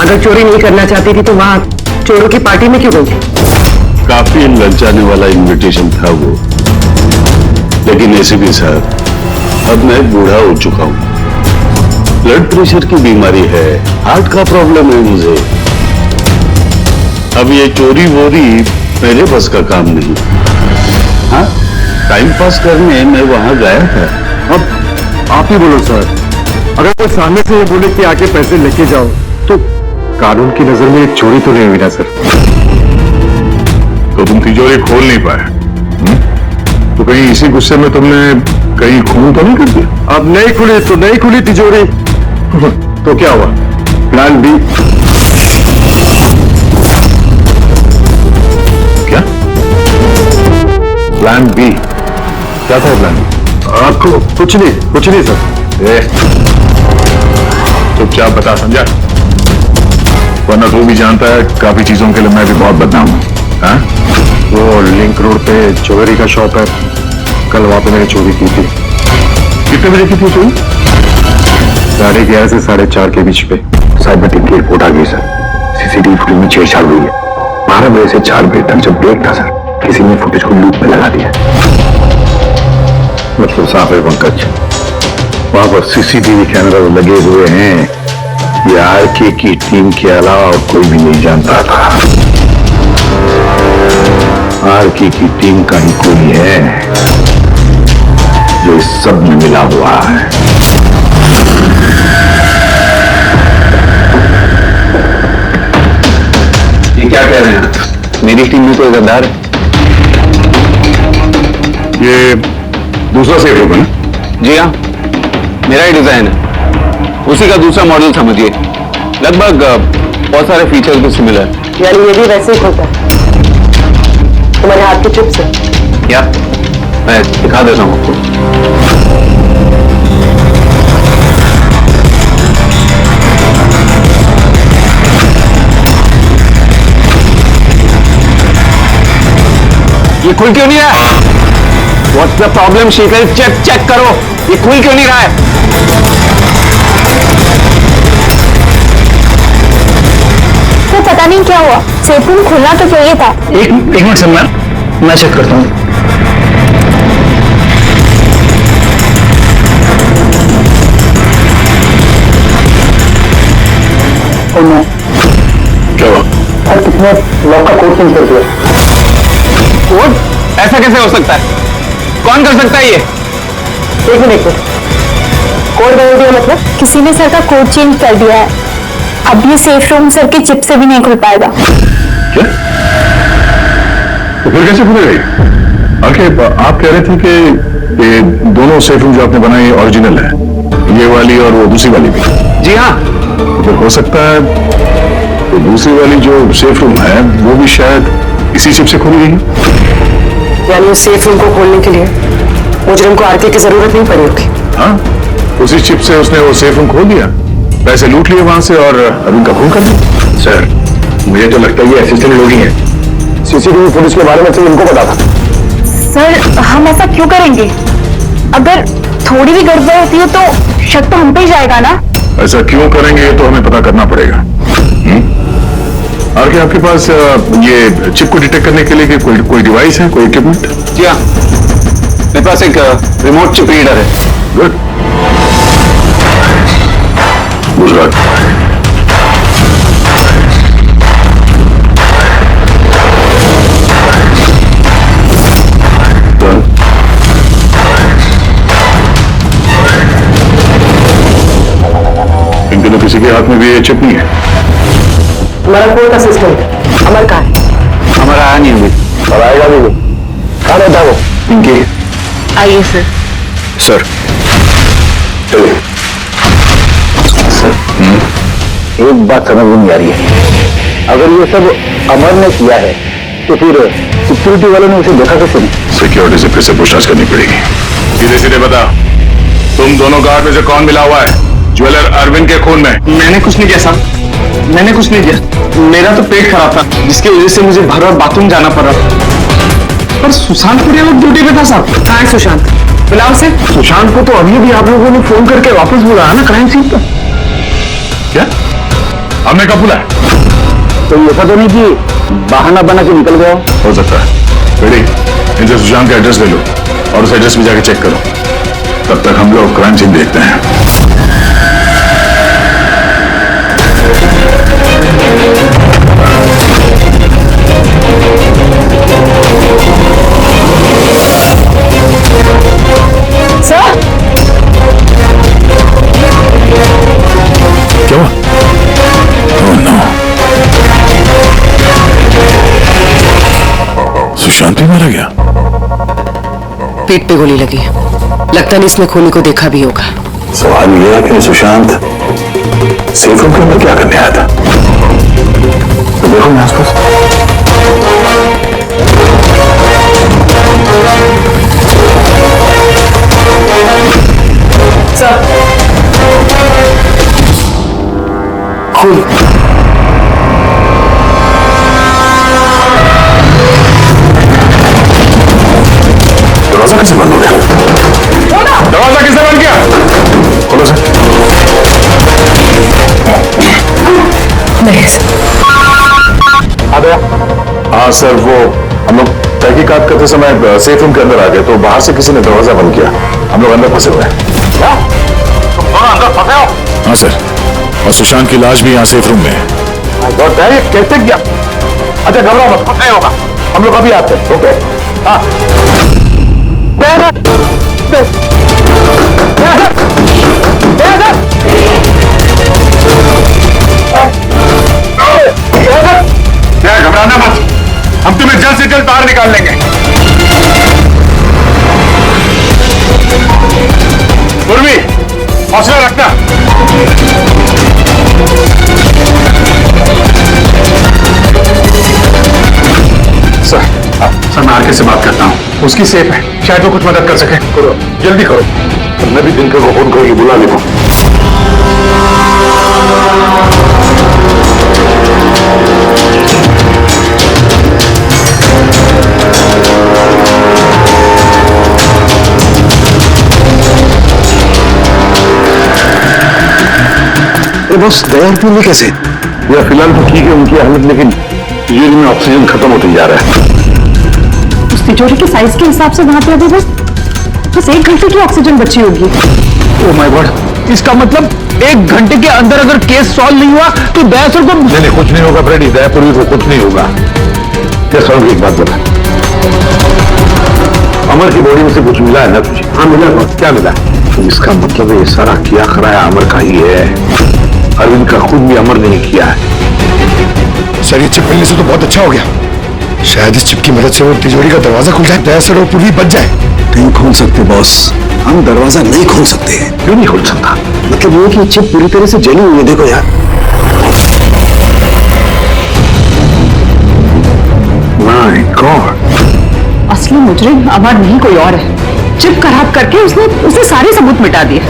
अगर चोरी नहीं करना चाहती थी तो वहां चोरों की पार्टी में क्यों गई?
काफी ललचाने वाला इनविटेशन था वो, लेकिन ACP साहब, अब मैं बूढ़ा हो चुका हूँ, ब्लड प्रेशर की बीमारी है, हार्ट का प्रॉब्लम है मुझे। अब ये चोरी वोरी मेरे बस का काम नहीं। हाँ, टाइम पास करने मैं वहां गया था।
अब आप ही बोलो सर, अगर कोई सामने से ये बोले कि आके पैसे लेके जाओ, तो कानून की नजर में एक चोरी तो नहीं हुई ना सर?
तो तुम तिजोरी खोल नहीं पाए? तो कहीं इसी गुस्से में तुमने कहीं खून तो नहीं कर दिया?
अब नहीं खुली तो नहीं खुली तिजोरी, तो क्या हुआ? Plan B।
क्या प्लान B? क्या था प्लान B?
आपको कुछ नहीं सर।
चुपचाप बता समझा, वरना तू भी जानता है काफी चीजों के लिए मैं भी बहुत बदनाम हूं। हाँ?
वो लिंक रोड पे ज्वेलरी का शॉप है, कल वहां पे मैंने चोरी की थी।
कितने बजे की थी चोरी?
11:30 से 4:30 के बीच पे। साइबर टीम की रिपोर्ट आ गई सर, CCTV फुटेज में छेड़छाड़ हुई है। 12 बजे से 4 बजे तक जब ब्रेक था सर, किसी ने फुटेज को लूप में लगा दिया। मतलब साफ है पंकज, वहां पर CCTV कैमरा लगे हुए हैं, ये RK की टीम के अलावा और कोई भी नहीं जानता था। RK की टीम का ही कोई है जो इस सब में मिला हुआ है।
क्या कह रहे हैं? मेरी टीम में कोई गद्दार है?
ये दूसरा सेफ रूम है ना?
जी हाँ, मेरा ही डिजाइन है, उसी का दूसरा मॉडल समझिए। लगभग बहुत सारे फीचर्स भी सिमिलर।
यानी ये भी वैसे ही होता है तुम्हारे हाथ के चिप से?
क्या? मैं दिखा देता हूँ आपको। ये खुल क्यों नहीं रहा? What's the problem, Sheetal? Check करो, ये खुल क्यों नहीं रहा है?
तो पता नहीं क्या हुआ, सेफ रूम खुलना तो चाहिए था।
एक मिनट सर, मैं चेक करता हूँ।
क्या हुआ?
सर किसने लॉक का कोड चेंज कर दिया?
कोड? ऐसा कैसे हो सकता है? कौन कर सकता है ये?
एक मिनट, कोड बदल दिया मतलब?
किसी ने सर का कोड चेंज कर दिया है, अब ये सेफ रूम सर के चिप से भी नहीं खुल पाएगा।
क्या? तो फिर कैसे खुलेगा? आखिर आप कह रहे थे कि ये दोनों सेफ रूम जो आपने बनाए ओरिजिनल है, ये वाली और वो दूसरी वाली भी?
जी हाँ।
तो फिर हो सकता है तो दूसरी वाली जो सेफ रूम है वो भी शायद इसी चिप से खुली गई है।
यानी उस सेफ रूम को खोलने के लिए मुजरिम को आरके की जरूरत नहीं पड़ी होगी।
हाँ, उसी चिप से उसने वो सेफ रूम खोल दिया, पैसे लूट लिए वहां से और अरुण का खून कर दिया।
सर मुझे तो लगता है ये असिस्टेंट लोग ही हैं। सीसीटीवी फुटेज के बारे में तो इनको पता था।
सर हम ऐसा क्यों करेंगे? अगर थोड़ी भी गड़बड़ होती हो तो शक तो हम पे ही जाएगा ना।
ऐसा क्यों करेंगे ये तो हमें पता करना पड़ेगा। आगे आपके पास ये चिप को डिटेक्ट करने के लिए कोई डिवाइस है, कोई इक्विपमेंट?
जी हाँ, मेरे पास एक रिमोट चिप रीडर है।
गुड। गुजरात इन दिनों किसी के हाथ में भी ये चिप नहीं है।
हमारा कोई असिस्टेंट अमर कहाँ है?
हमारा आया नहीं अभी
और आएगा भी नहीं। कहाँ रहता है वो?
इनकी
आइए सर।
सर चलिए।
एक बात समझ में नहीं आ रही है, अगर ये सब अमर ने किया है तो फिर सिक्योरिटी वालों ने उसे देखा कैसे नहीं?
सिक्योरिटी से फिर से पूछताछ करनी पड़ेगी। सीधे सीधे बता, तुम दोनों गार्ड में से कौन मिला हुआ है ज्वेलर अरविंद के खून में?
मैंने कुछ नहीं किया साहब, मैंने कुछ नहीं किया। मेरा तो पेट खराब था जिसकी वजह से मुझे भर बार बाथरूम जाना पड़ रहा। पर सुशांत पुरिया लोग ड्यूटी पे था साहब।
कहाँ है सुशांत? बुलाओ से।
सुशांत को तो अभी भी आप लोगों ने फोन करके वापस बुलाया ना क्राइम सीन पर।
क्या? हमने कब बुलाया?
तो ऐसा तो नहीं कि बहाना बना के निकल गया
हो सकता है। बेटी, इनसे सुशांत का एड्रेस ले लो और उस एड्रेस पे जाके चेक करो। तब तक हम लोग क्राइम सीन देखते हैं।
सर
क्या हुआ? Oh no. सुशांत भी मारा गया?
पेट पे गोली लगी, लगता नहीं इसने खूनी को देखा भी होगा।
सवाल यह है कि सुशांत सेफ रूम के अंदर क्या करने आया था? तो देखो मैं आसपास।
सर खून।
दरवाजा कैसे बंद हो गया? दरवाजा किसने बंद किया? खोलो सर।
आ गया?
हाँ सर, वो हम लोग तहकीकात करते समय सेफ रूम के अंदर आ गए तो बाहर से किसी ने दरवाजा बंद किया। हम लोग अंदर फंसे हुए हैं।
क्या? तुम दोनों अंदर फंसे हो?
हाँ सर, और सुशांत की लाश भी यहाँ सेफ रूम में है।
ये कैसे किया? अच्छा घबराओ मत, कुछ नहीं होगा, हम लोग अभी आते हैं। ओके? हाँ।
क्या हौसला रखना।
सर मैं आरके से बात करता हूँ, उसकी सेफ है, शायद वो कुछ मदद कर सके।
करो, जल्दी करो। मैं भी दिनकर को फोन करके बुला लेता हूँ।
बस दया पूरी कैसे?
यह फिलहाल तो ठीक है उनकी हालत, लेकिन तिजोरी में ऑक्सीजन खत्म होते जा रहा है।
उस तिजोरी के साइज के हिसाब से वहां पे अभी बस 1 घंटे की ऑक्सीजन बची होगी।
ओह माय गॉड, इसका मतलब 1 घंटे के अंदर अगर केस सॉल्व नहीं हुआ तो दया सर को
नहीं, कुछ नहीं होगा फ्रेडी, दयापुरी को कुछ नहीं होगा। क्या सॉल्व, एक बात बता, अमर की बॉडी में से कुछ मिला है ना तुझे?
हाँ मिला।
क्या मिला? तो इसका मतलब ये सारा किया कराया अमर का ही है, अरविंद का खुद भी अमर नहीं किया है।
सर ये चिप मिलने से तो बहुत अच्छा हो गया, शायद इस चिप की मदद से वो तिजोरी का दरवाजा खुल जाए, दया सर और पूरी बच जाए।
नहीं खोल सकते बॉस, हम दरवाजा नहीं खोल सकते।
क्यों नहीं खोल सकता?
मतलब ये कि चिप पूरी तरह से जली हुई है, देखो यार।
माय गॉड,
असली मुजरिम अमर नहीं कोई और है। चिप खराब करके उसने सारे सबूत मिटा दिए।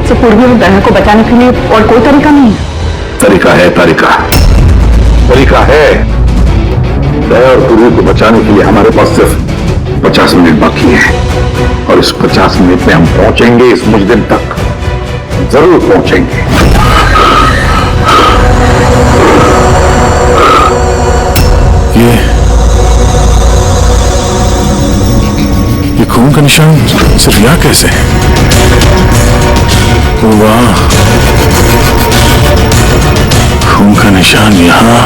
से पूर्वी और दया को बचाने के लिए और कोई तरीका नहीं है।
तरीका है, तरीका है। दया और पूर्वी को बचाने के लिए हमारे पास सिर्फ 50 मिनट बाकी है, और इस 50 मिनट में हम पहुंचेंगे इस मुजरिम तक, जरूर पहुंचेंगे। ये खून का निशान सिर्फ यहाँ कैसे? वाह, खून का निशान यहाँ।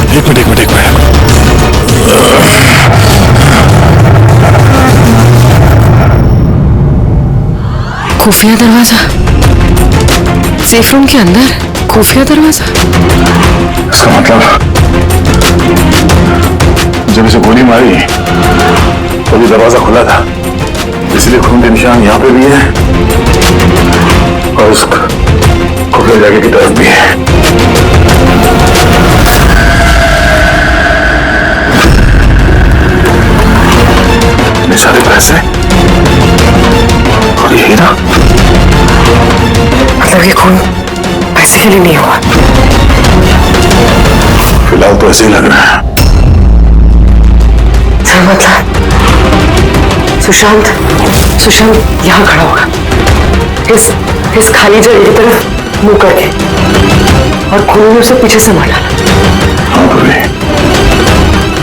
एक मिनट।
खुफिया दरवाजा, सेफ रूम के अंदर खुफिया दरवाजा।
इसका मतलब जब इसे गोली मारी तो ये दरवाजा खुला था, इसलिए खून के निशान यहाँ पे भी है और उस खुफिया जगह की तरफ भी है। इतने सारे पैसे और ये हीरा,
मतलब ये खून पैसे के लिए नहीं हुआ?
फिलहाल तो ऐसे ही लग रहा है।
मतलब सुशांत यहाँ खड़ा होगा, इस खाली जगह की तरफ मुंह करके, और खून ने उसे पीछे से मार डाला।
हाँ भाभी,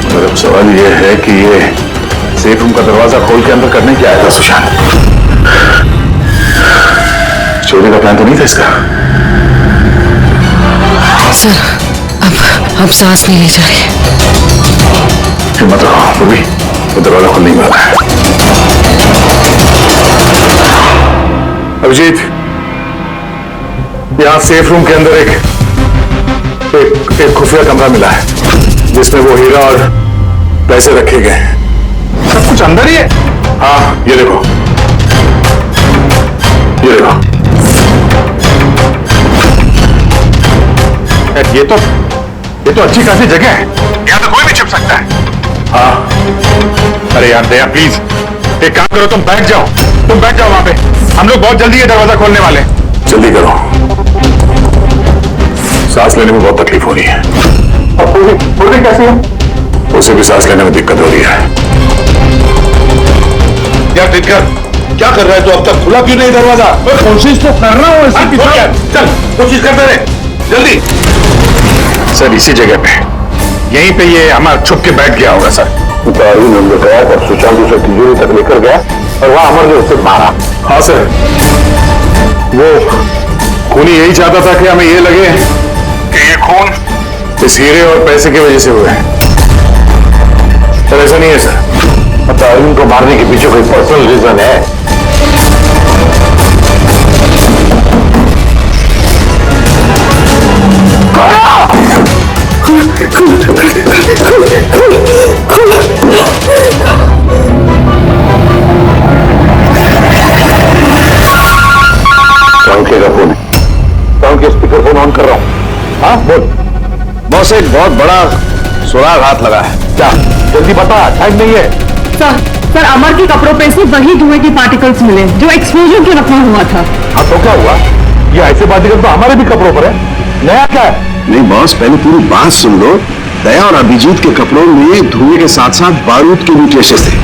मगर अब सवाल ये है कि ये सेफ रूम का दरवाजा खोल के अंदर करने क्या आया था सुशांत? चोरी का प्लान तो नहीं था इसका?
सर अब सांस नहीं ली जा रही।
हिम्मत रखो भाभी, वो दरवाजा खुलने ही वाला है। अभिजीत, यहाँ सेफ रूम के अंदर एक खुफिया कमरा मिला है जिसमें वो हीरा और पैसे रखे गए हैं।
सब कुछ अंदर ही है?
हाँ, ये देखो।
ये तो अच्छी खासी जगह है, यहाँ तो कोई भी छिप सकता है।
हाँ,
अरे यार दया प्लीज, एक काम करो, तुम बैठ जाओ वहां पे, हम लोग बहुत जल्दी ये दरवाजा खोलने वाले।
जल्दी करो, सांस लेने में बहुत तकलीफ हो रही है।
और पूरी कैसी है?
उसे भी सांस लेने में दिक्कत हो रही है।
यार दिक्कत क्या कर रहा है? तो अब तक खुला क्यों नहीं दरवाजा? कोशिश तो कर रहा हूँ। चल कोशिश करते रहे, जल्दी।
सर इसी जगह पे,
यहीं पे ये अमर छुप के बैठ गया होगा सर।
अरविंद गया और सुशांत उसे तिजोरी तक लेकर गया और वहां अमर ने उसे मारा। हाँ सर, वो खूनी यही चाहता था कि हमें ये लगे कि ये खून इस हीरे और पैसे की वजह से हुआ है। सर ऐसा नहीं है सर, मतलब अरविंद को मारने के पीछे कोई पर्सनल रीजन है।
बॉस एक बहुत बड़ा सुराग हाथ लगा है। क्या? जल्दी बता, टाइम नहीं है।
सर अमर के कपड़ों पे से वही धुएं के पार्टिकल्स मिले जो एक्सप्लोजन के वक्त हुआ था।
हाँ तो क्या हुआ? ये ऐसे पार्टिकल तो हमारे भी कपड़ों पर है। नया क्या है?
नहीं बॉस, पहले पूरी बात सुन लो। दया और अभिजीत के कपड़ों में धुएं के साथ साथ बारूद के भी ट्रेसेस थे,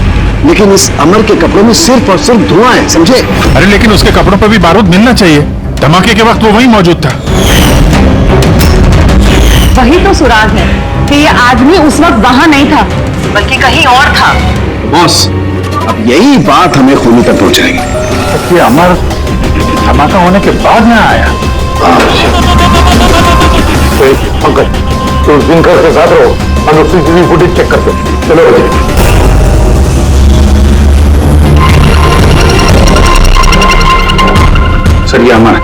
लेकिन इस अमर के कपड़ों में सिर्फ और सिर्फ धुआं है, समझे?
अरे लेकिन उसके कपड़ों पर भी बारूद मिलना चाहिए। धमाके के वक्त वो वहीं मौजूद था।
वही तो सुराग है कि ये आदमी उस वक्त वहां नहीं था बल्कि कहीं और था।
बॉस, अब यही बात हमें खूनी तक पहुंचाएगी।
ये अमर धमाका होने के बाद में आया। तो पंकज, तो दिनकर के साथ रहो और सीसीटीवी फुटेज चेक करते। चलो बच्चे।
सर, ये अमर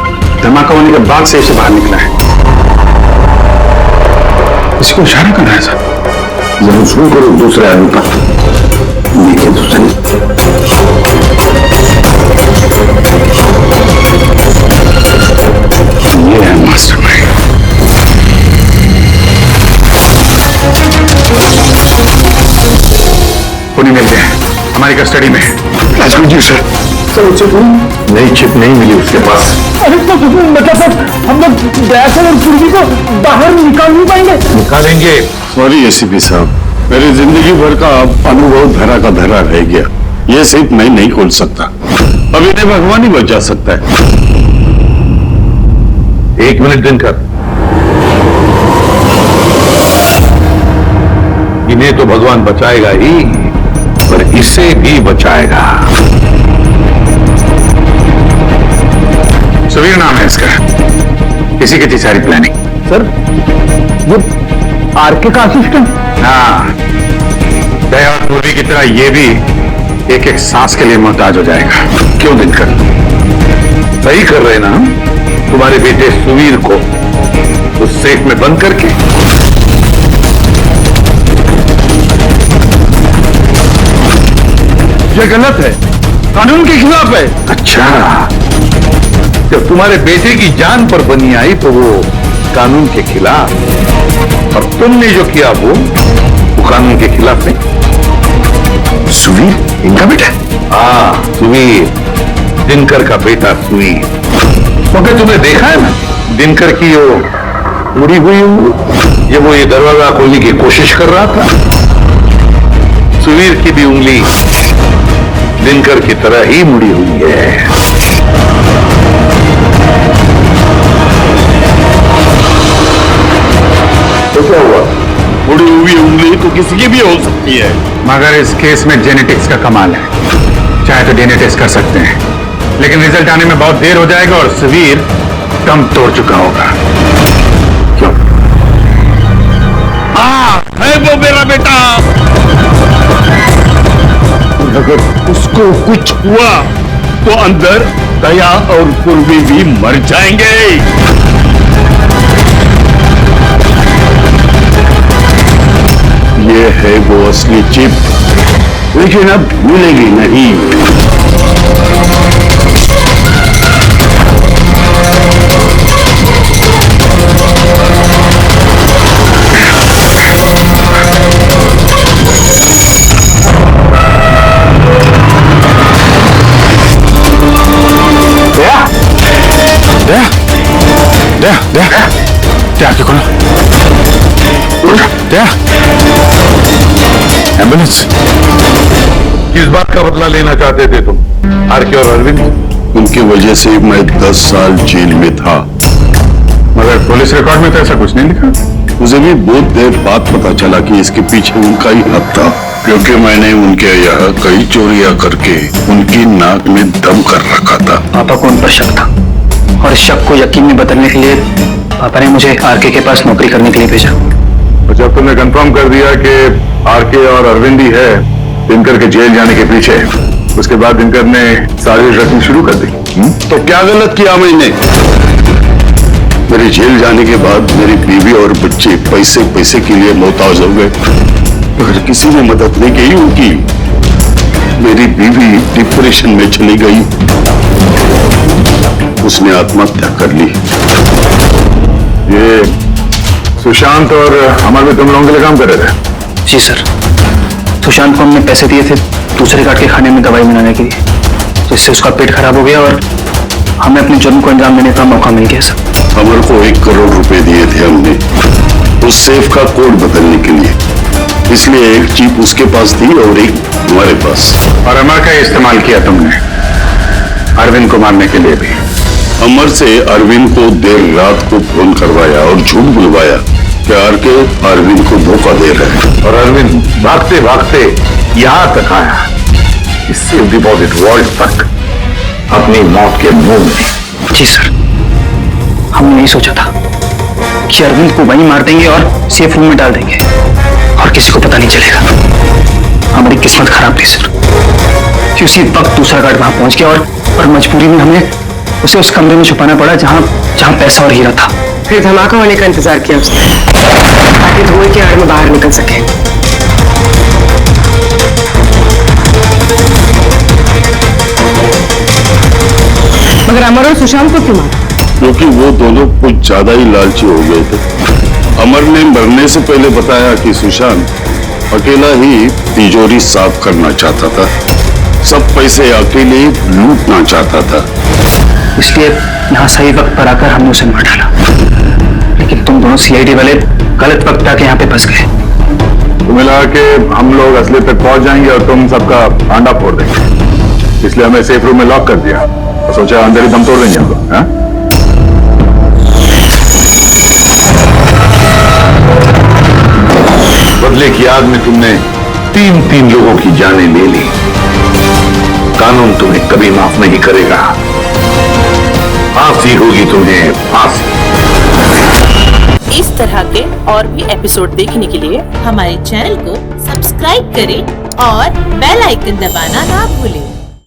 धमाका होने के बाद से इसे बाहर निकला है। इसको इशारा करना है सर।
जरूर शुरू करो दूसरे आदमी पर। देखिए दूसरे
ये है मास्टरमाइंड। पुणे मिल गया, हमारी कस्टडी में है।
राजगुरु जी सर,
नई चिप नहीं मिली उसके पास।
अरे तो मतलब सर, हम लोग दयाचल और पूर्वी को बाहर निकाल नहीं पाएंगे?
निकालेंगे।
सॉरी एसीपी साहब, मेरी जिंदगी भर का अनुभव धरा का धरा रह गया। ये सिर्फ मैं नहीं खोल सकता, अब इन्हें भगवान ही बचा सकता है।
1 मिनट दिनकर, इन्हें तो भगवान बचाएगा ही, पर इसे भी बचाएगा।
सुवीर नाम है इसका, इसी की थी सारी प्लानिंग।
सर, ये आरके का असिस्टेंट?
हाँ, दया और पूर्वी की तरह ये भी एक एक सांस के लिए मोहताज हो जाएगा। क्यों दिनकर?
सही कर रहे ना हम? तुम्हारे बेटे सुवीर को उस सेफ में बंद करके। ये गलत है, कानून के खिलाफ है।
अच्छा,
जब तुम्हारे बेटे की जान पर बनी आई तो वो कानून के खिलाफ, और तुमने जो किया वो कानून के खिलाफ नहीं।
सुवीर इनका बेटा?
हाँ, सुवीर, दिनकर का बेटा सुवीर। क्योंकि तुमने देखा है ना दिनकर की वो उड़ी हुई उंगली, जब वो ये दरवाजा खोलने की कोशिश कर रहा था। सुवीर की भी उंगली दिनकर की तरह ही मुड़ी हुई है।
तो क्या हुआ? मुड़ी हुई उंगली तो किसी की भी हो सकती है।
मगर इस केस में जेनेटिक्स का कमाल है। चाहे तो डीएनए टेस्ट कर सकते हैं, लेकिन रिजल्ट आने में बहुत देर हो जाएगा और सुवीर दम तोड़ चुका होगा। क्यों?
हाँ, है वो मेरा बेटा। अगर उसको कुछ हुआ तो अंदर दया और पूर्वी भी मर जाएंगे। ये है वो असली चिप, लेकिन अब मिलेगी नहीं।
एम्बुलेंस। किस बात का बदला लेना चाहते थे तुम, आरके और अरविंद?
उनकी वजह से मैं 10 साल जेल में था।
मगर पुलिस रिकॉर्ड में तो ऐसा कुछ नहीं लिखा।
मुझे भी बहुत देर बाद पता चला कि इसके पीछे उनका ही हाथ था, क्योंकि मैंने उनके यहाँ कई चोरियां करके उनकी नाक में दम कर रखा था।
पापा को उन पर शक था और इस शक को यकीन में बदलने के लिए पापा ने मुझे आरके के पास नौकरी करने के लिए भेजा।
और जब तुमने कंफर्म कर दिया कि आरके और अरविंद ही है दिनकर के जेल जाने के पीछे, उसके बाद दिनकर ने साजिश रचनी शुरू कर दी।
तो क्या गलत किया मैंने? मेरे जेल जाने के बाद मेरी बीवी और बच्चे पैसे पैसे के लिए मोहताज हो गए, अगर किसी ने मदद नहीं की उनकी। मेरी बीवी डिप्रेशन में चली गई, उसने आत्महत्या कर ली।
ये सुशांत और अमर भी तुम लोगों के लिए काम कर रहे थे?
जी सर, सुशांत को हमने पैसे दिए थे दूसरे गार्ड के खाने में दवाई मिलाने के लिए, जिससे उसका पेट खराब हो गया और हमें अपने जुर्म को अंजाम देने का मौका मिल गया सर।
अमर को 1 करोड़ रुपए दिए थे हमने उस सेफ का कोड बदलने के लिए, इसलिए एक जीप उसके पास थी और एक हमारे पास।
और अमर का इस्तेमाल किया तुमने अरविंद को मारने के लिए भी।
अमर से अरविंद को देर रात को फोन करवाया और झूठ बुलवाया कि आरके अरविंद को धोखा दे रहे हैं।
और अरविंद भागते भागते यहां तक आया, इस सेफ डिपॉजिट वॉल्ट तक, अपनी मौत के मुंह में।
जी सर, हमने नहीं सोचा था कि अरविंद को वहीं मार देंगे और सेफ रूम में डाल देंगे और किसी को पता नहीं चलेगा। हमारी किस्मत खराब थी सर कि उसी वक्त दूसरा गार्ड वहां पहुंच गया और मजबूरी में हमें उसे उस कमरे में छुपाना पड़ा जहां पैसा और हीरा था।
फिर धमाका होने का इंतजार किया उसने ताकि धुएं की आड़ में बाहर निकल सके। मगर अमर और सुशांत को क्यों मारा?
क्योंकि वो दोनों कुछ ज्यादा ही लालची हो गए थे। अमर ने मरने से पहले बताया कि सुशांत अकेला ही तिजोरी साफ करना चाहता था, सब पैसे अकेले लूटना चाहता था,
इसलिए यहाँ सही वक्त पर आकर हमने उसे मार डाला। लेकिन तुम दोनों सीआईडी वाले गलत वक्त आके यहाँ पे फंस गए।
तुम्हें लगा कि हम लोग असली तक पहुंच जाएंगे और तुम सबका आंडा फोड़ देंगे, इसलिए हमें सेफ रूम में लॉक कर दिया और सोचा अंदर ही दम तोड़ देंगे हम लोग। बदले की आग में तुमने 3 लोगों की जानें ले ली। कानून तुम्हें कभी माफ नहीं करेगा, फांसी होगी तुम्हें, फांसी।
इस तरह के और भी एपिसोड देखने के लिए हमारे चैनल को सब्सक्राइब करें और बेल आइकन दबाना ना भूलें।